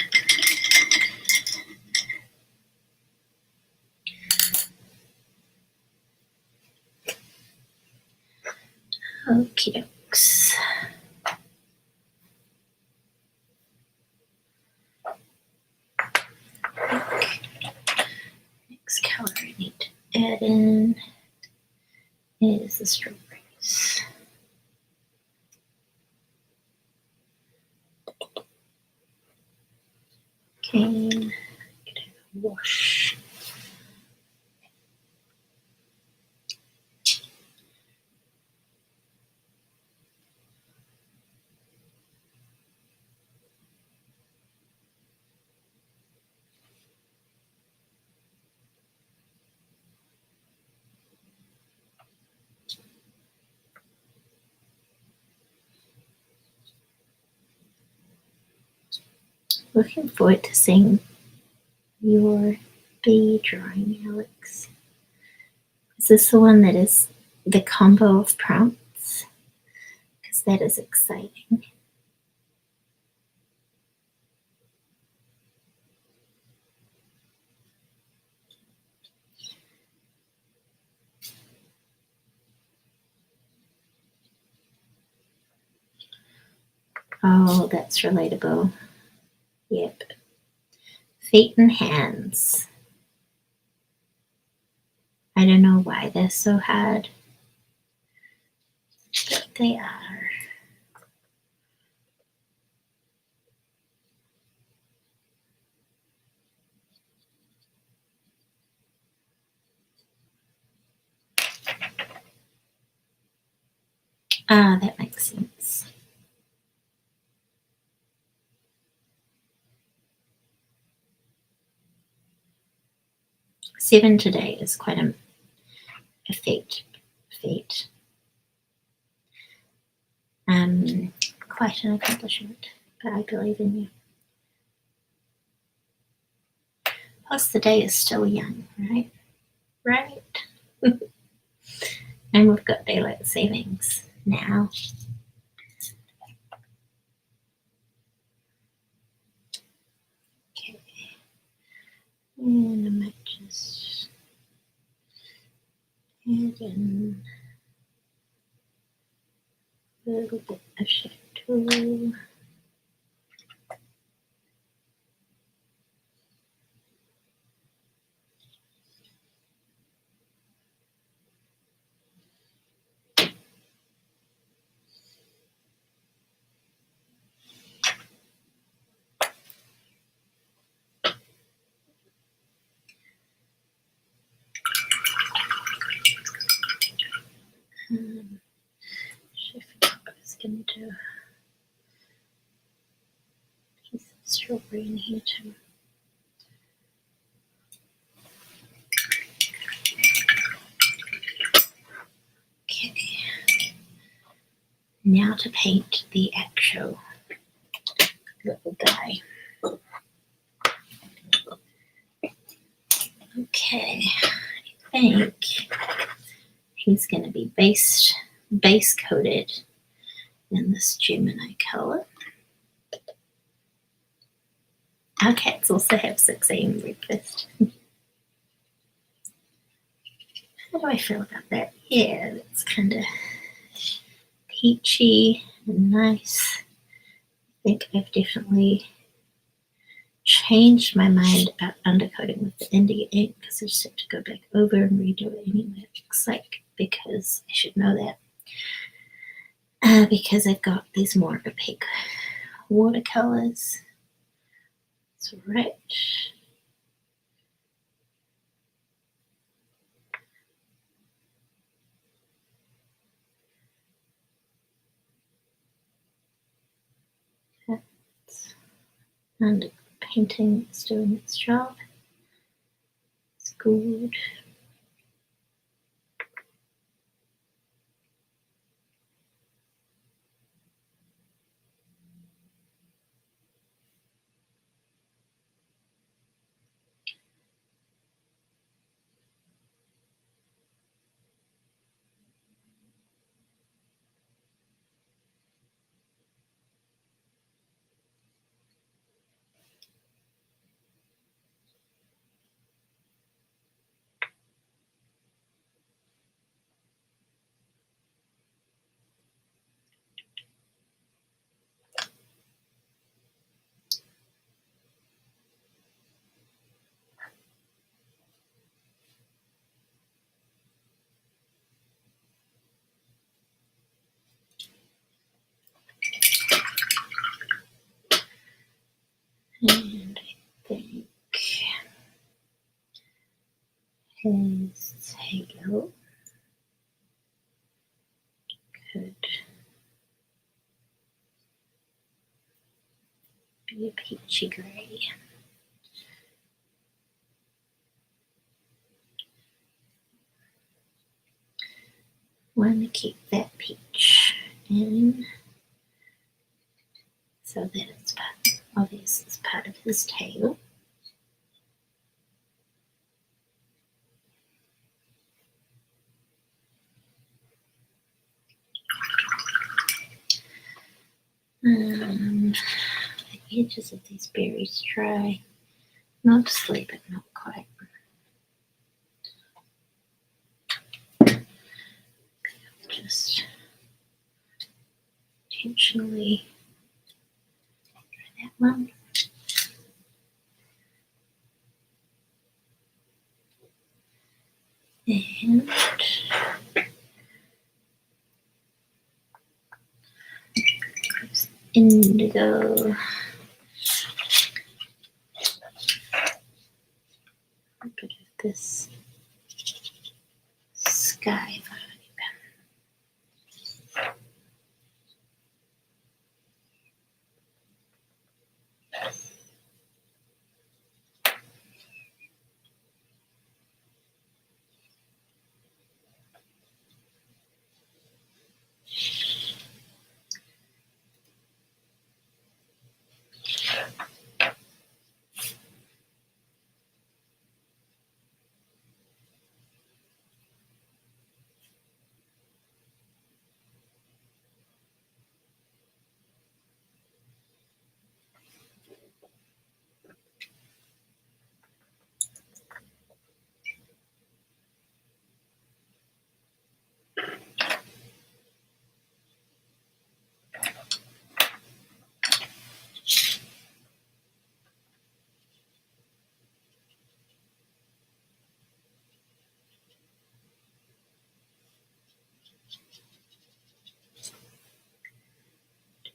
Okie dokes. Okay. Next color I need to add in is the strawberries. Okay, wash. Looking forward to seeing your bee drawing, Alex. Is this the one that is the combo of prompts? Because that is exciting. Oh, that's relatable. Yep. Feet and hands. I don't know why they're so hard, but they are. Ah, that makes sense. Seven today is quite a feat. Quite an accomplishment, but I believe in you. Plus, the day is still young, right? Right. And we've got daylight savings now. Okay. And I might just add in a little bit of shadow. Shift is going to do a piece of strawberry in here too. Now to paint the actual little guy. Okay, I think he's going to be base coated in this Gemini color. Our cats also have 6 a.m. breakfast. How do I feel about that? Yeah, that's kind of peachy and nice. I think I've definitely changed my mind about undercoating with the India ink because I just have to go back over and redo it anyway, it looks like, because I should know that. Because I've got these more opaque watercolors. That's right. And painting is doing its job. It's good. And I think his halo could be a peachy gray. Want to keep that peach in so that it's obvious it's part of his tail. The edges of these berries dry, mostly, but not quite. Just intentionally try that one. And indigo. A bit of this sky vibe.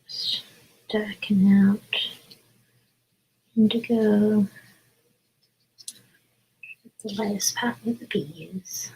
Just darken out indigo. The lightest part with the bees.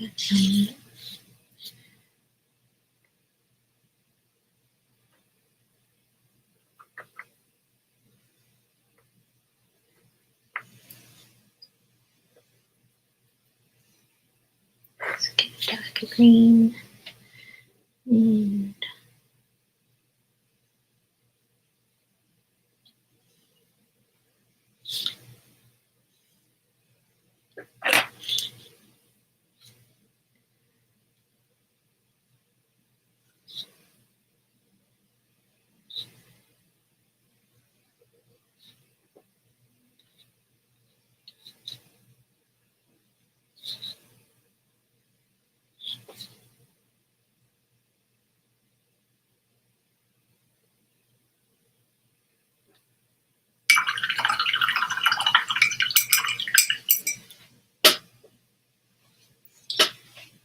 Let's get a darker green and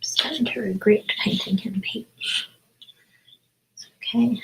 starting to regret painting him peach. It's okay.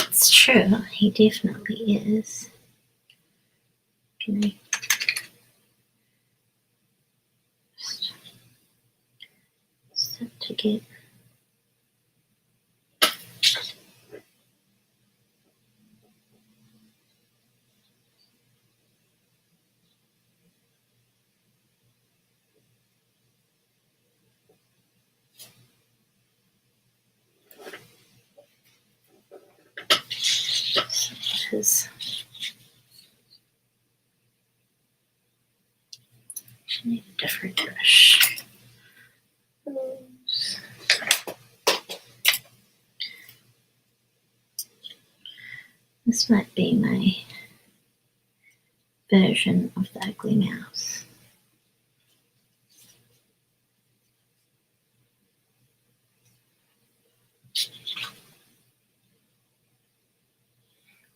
It's true, he definitely is. Can I just start to get his I need a different brush. This might be my version of the ugly mouse.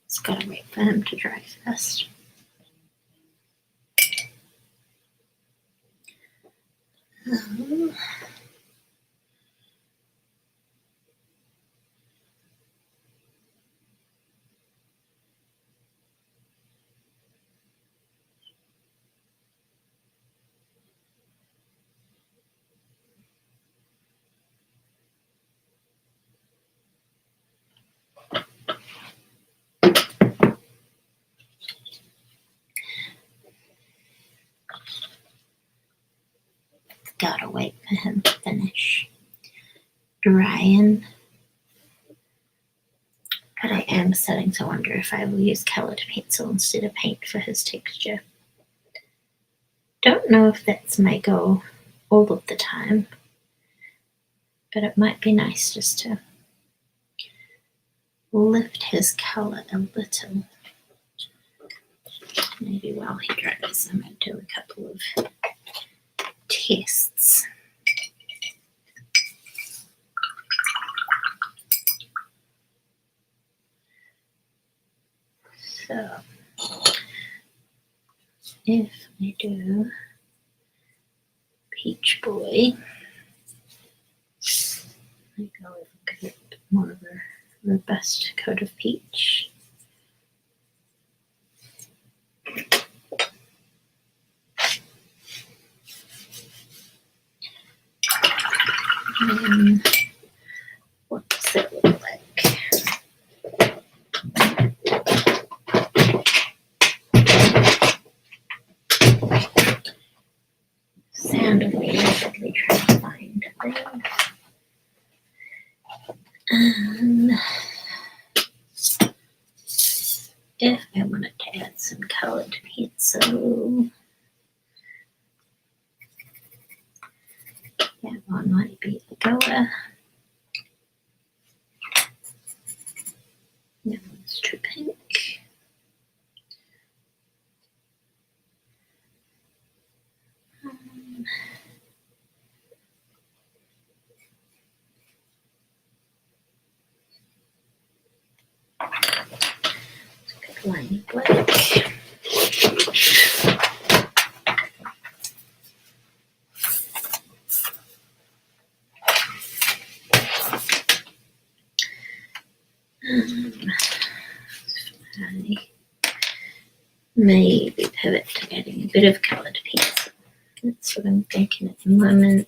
Just gotta wait for him to dry first. Gotta wait for him to finish drying. But I am starting to wonder if I will use colored pencil instead of paint for his texture. Don't know if that's my goal all of the time, but it might be nice just to lift his color a little. Maybe while he dries, I might do a couple of tests. So, if I do Peach Boy, I go with a bit more of a robust coat of peach. And what does it look like? Sound of me rapidly trying to find things. And Yeah, one might be the goer. That one's too pink. Good line black. I maybe pivot to adding a bit of coloured pencil. That's what I'm thinking at the moment.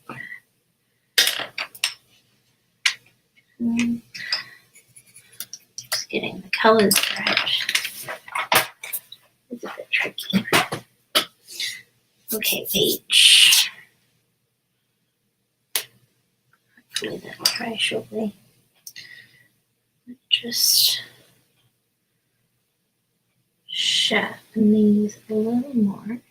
Just getting the colours right. It's a bit tricky. Okay, H. Hopefully that'll dry shortly. Just sharpen these a little more.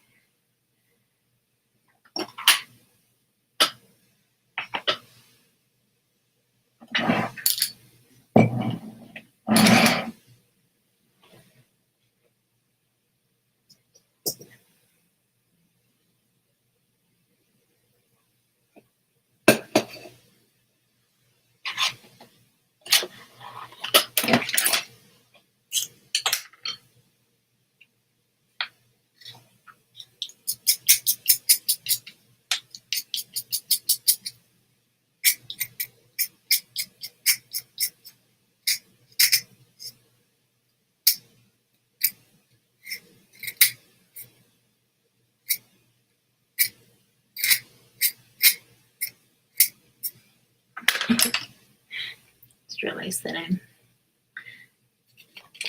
Just realized that I'm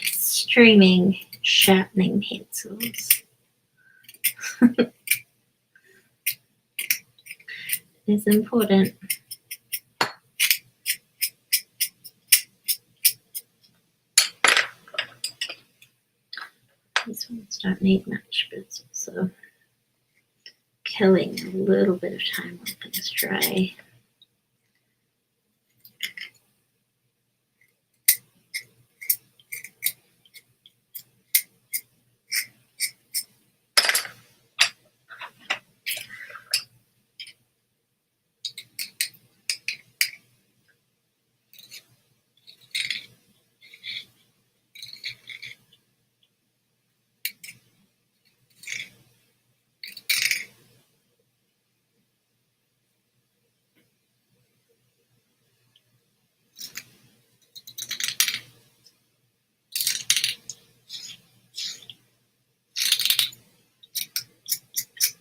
streaming sharpening pencils. It's important. These ones don't need much, but it's also killing a little bit of time while things dry.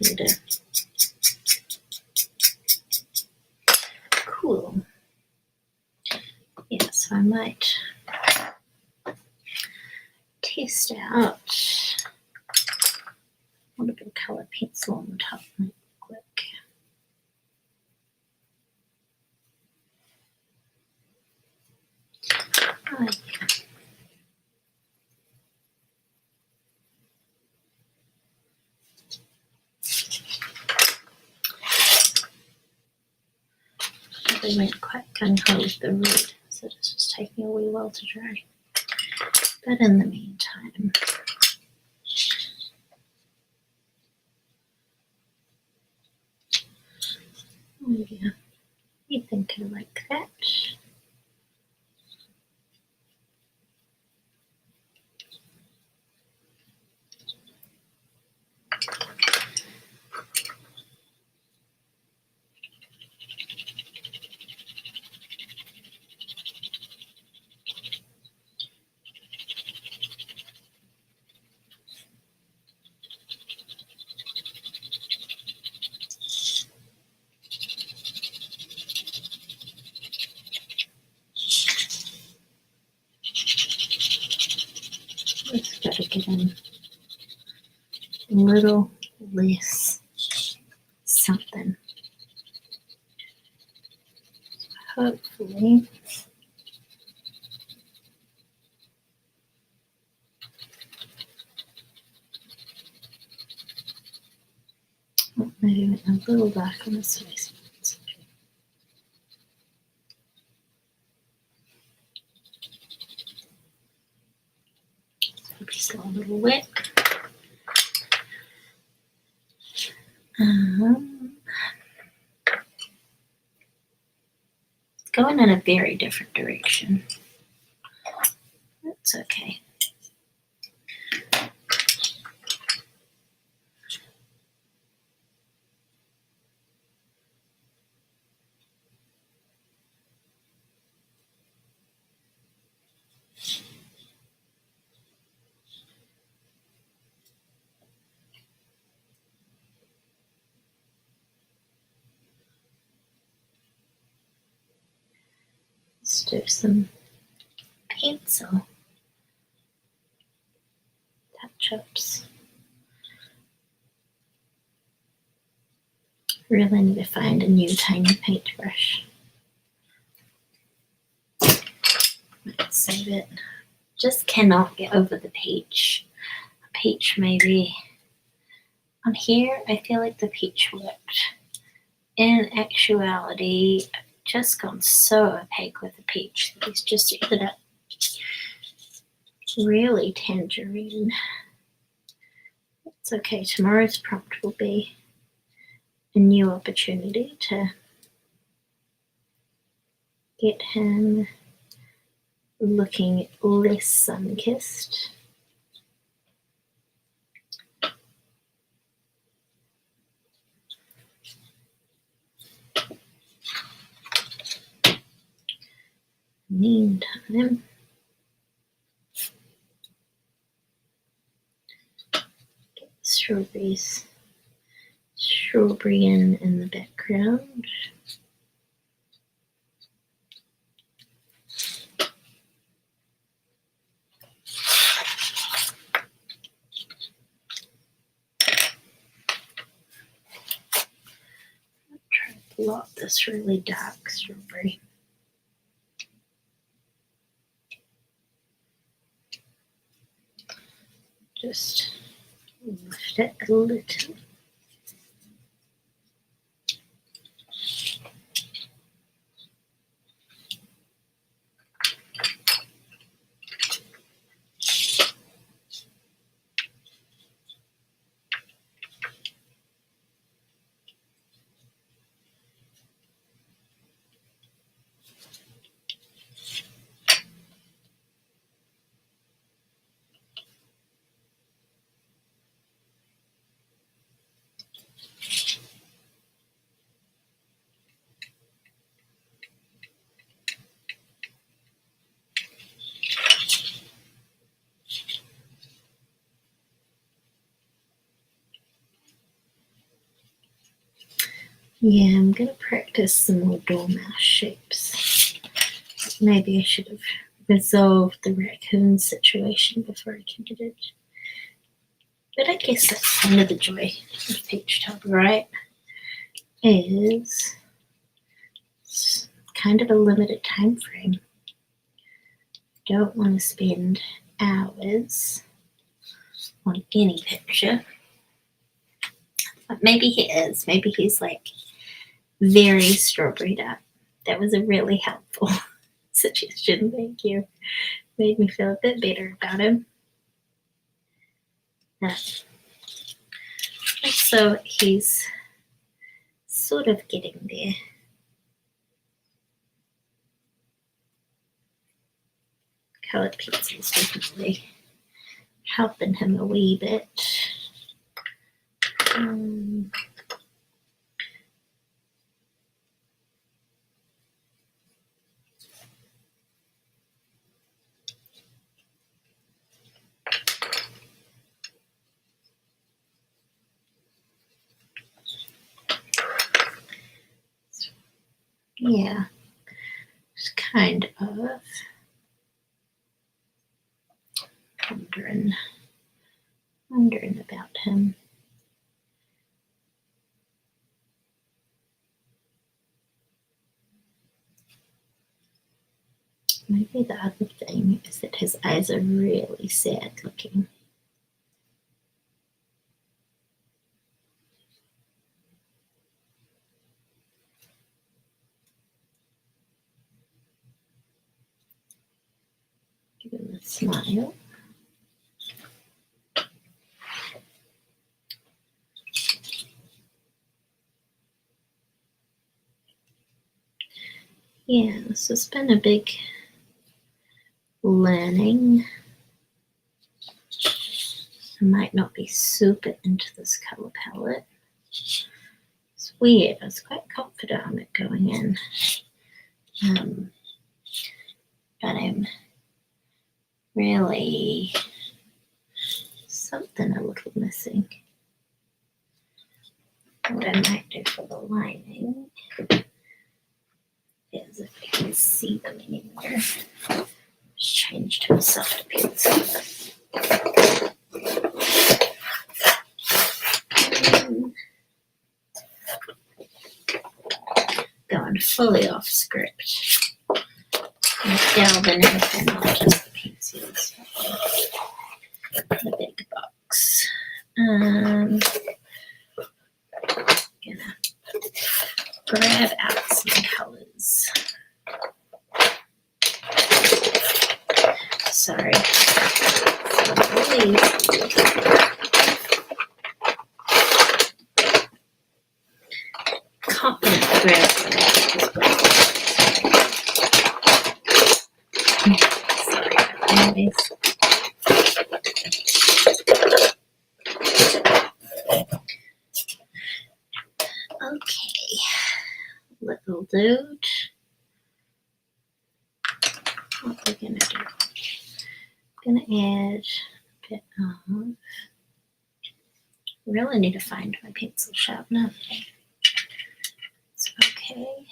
And, cool. Yeah, so I might test out what a bit of colour pencil on the top might look like. Oh, yeah. They went quite gung-ho with the red, so it's just taking a wee while to dry. But in the meantime, oh yeah, you think I like that. Just got to get in a little less something. Hopefully, maybe a little dark on this face. Okay. still a little wet. Going in a very different direction. That's okay. Let's do some pencil touch-ups. Really need to find a new tiny paintbrush. Let's save it. Just cannot get over the peach. Peach maybe. On here, I feel like the peach worked. In actuality, I've just gone so opaque with the peach that it's just ended up really tangerine. It's okay. Tomorrow's prompt will be a new opportunity to get him looking less sun-kissed. Meantime, get the strawberry in the background. I'll try to pull out this really dark strawberry. Just lift it a little. Yeah, I'm going to practice some more dormouse shapes. Maybe I should have resolved the raccoon situation before I committed. But I guess that's kind of the joy of Peach Tub, right? Is it's kind of a limited time frame. Don't want to spend hours on any picture. But maybe he is. Maybe he's like very strawberried up. That was a really helpful suggestion. Thank you. Made me feel a bit better about him. So he's sort of getting there. Colored pencils definitely helping him a wee bit. Yeah, just kind of wondering about him. Maybe the other thing is that his eyes are really sad looking. Give him a smile. yeah, this has been a big learning. I might not be super into this color palette. It's weird. I was quite confident on it going in. But I'm really something a little missing. What I might do for the lining is, if I can see them anywhere, just change to a soft pencil. Going fully off script. Delving into not just the pencils, the big box. Gonna grab out some colors. Sorry. Confident grab. Sorry, anyways. Okay, little dude. What we're gonna do? Gonna add a bit of. Really need to find my pencil sharpener. It's okay.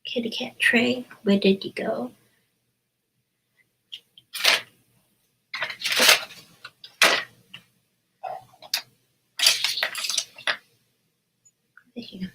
Kitty cat tray, where did you go? There.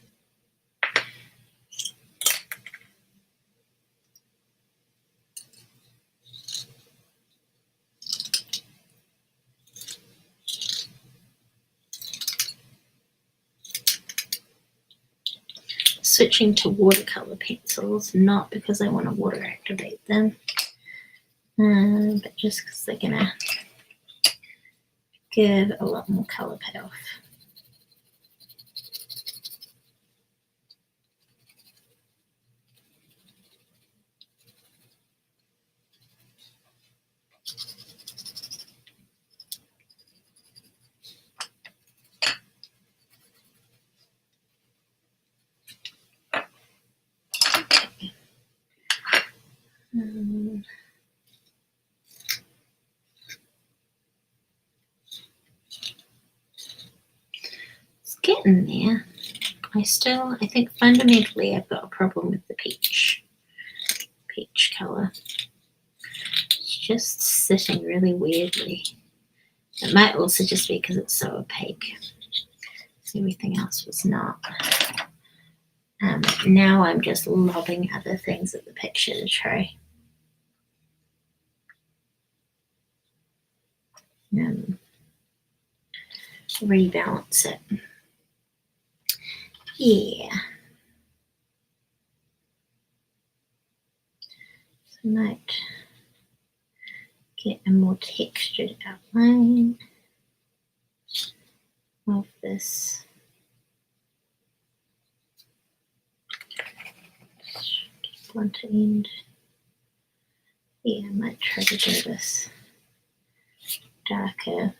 Switching to watercolor pencils, not because I want to water activate them, but just because they're gonna give a lot more color payoff. It's getting there. I think fundamentally I've got a problem with the peach color. It's just sitting really weirdly. It might also just be because it's so opaque. Everything else was not. Now I'm just lobbing other things at the picture to try rebalance it. Yeah. So I might get a more textured outline of this. Blunt end. Yeah, I might try to do this darker,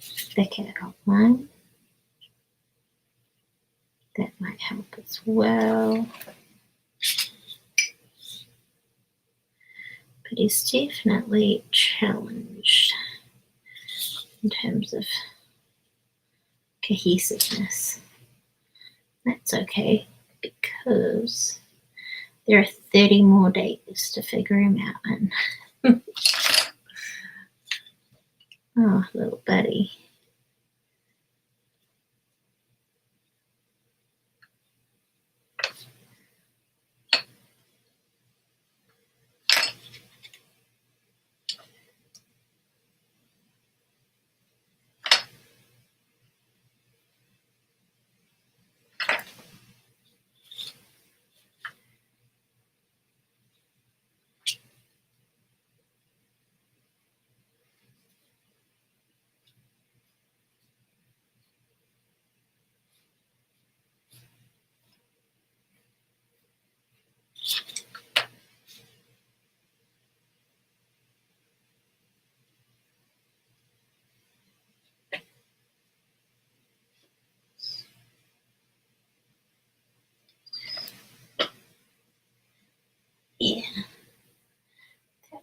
thicker outline. That might help as well. But he's definitely challenged in terms of cohesiveness. That's okay, because there are 30 more days to figure him out in. Oh, little buddy.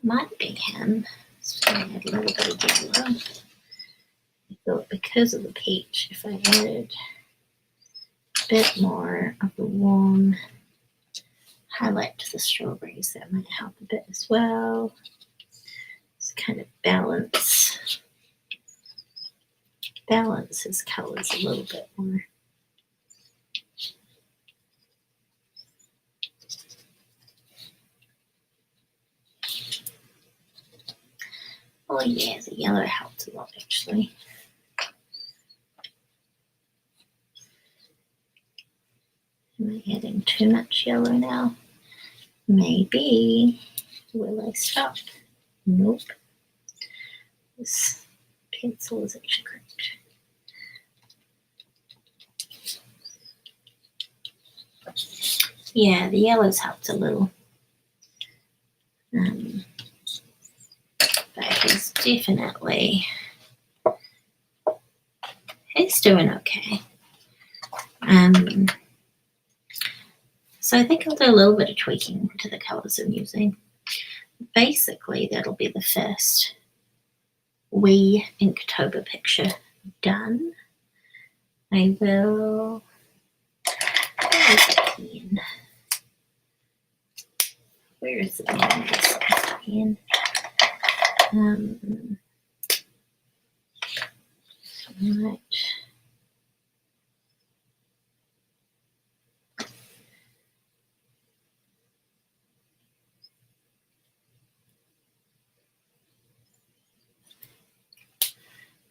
might be him. So I add a little bit of yellow. I thought because of the peach, if I added a bit more of the warm highlight to the strawberries, that might help a bit as well. Just kind of balance his colors a little bit more. Oh yeah, the yellow helped a lot actually. Am I adding too much yellow now? Maybe. Will I stop? Nope. This pencil is actually correct. Yeah, the yellow's helped a little. But he's definitely, he's doing okay. So I think I'll do a little bit of tweaking to the colors I'm using. Basically, that'll be the first wee Inktober picture done. I will, where is the pen? Where is the pen? Right.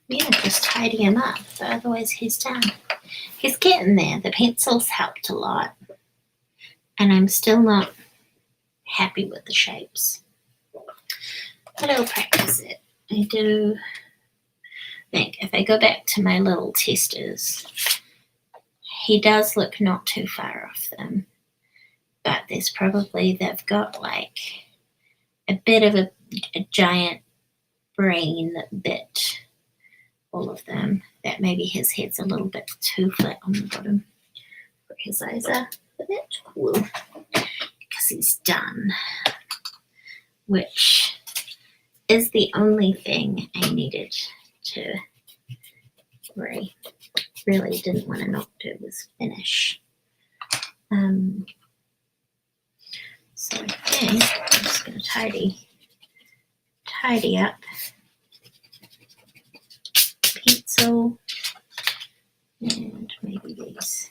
Yeah, just tidy him up, but otherwise he's done. He's getting there. The pencils helped a lot, and I'm still not happy with the shapes, but I'll practice it. I do think if I go back to my little testers, he does look not too far off them, but there's probably, they've got like a bit of a giant brain bit, all of them, that maybe his head's a little bit too flat on the bottom, where his eyes are. But that's cool because he's done, which is the only thing I needed to, really didn't want to not do, was finish. So I think I'm just going to tidy up pencil and maybe these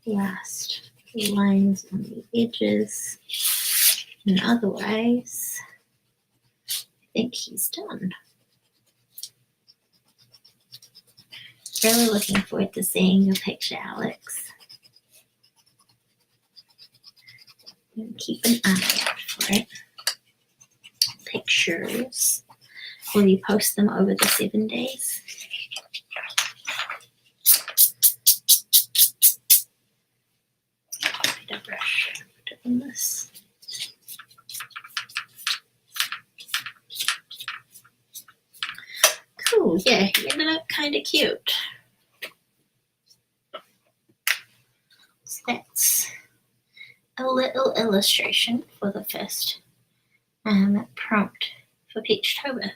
last lines on the edges, and otherwise I think he's done. Really looking forward to seeing your picture, Alex. And keep an eye out for it. Pictures. Will you post them over the 7 days? Need a brush for doing this. Cool, yeah, he ended up kind of cute. So that's a little illustration for the first prompt for Peachtober.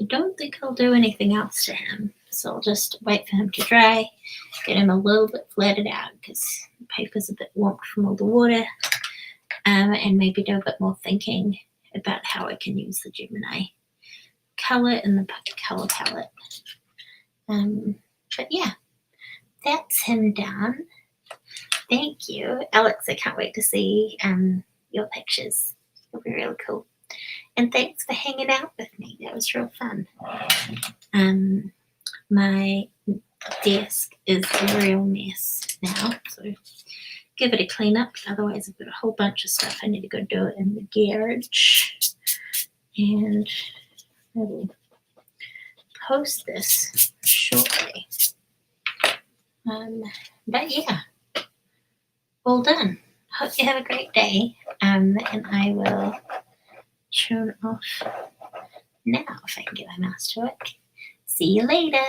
I don't think I'll do anything else to him, so I'll just wait for him to dry, get him a little bit flatted out because the paper's a bit warped from all the water, and maybe do a bit more thinking about how I can use the Gemini color in the color palette. But yeah, that's him done. Thank you, Alex. I can't wait to see your pictures. It'll be really cool. And thanks for hanging out with me. That was real fun. My desk is a real mess now, so give it a clean up. Otherwise, I've got a whole bunch of stuff I need to go do it in the garage. And I will post this shortly. But yeah, all done. Hope you have a great day. And I will turn off now if I can get my mouse to it. See you later.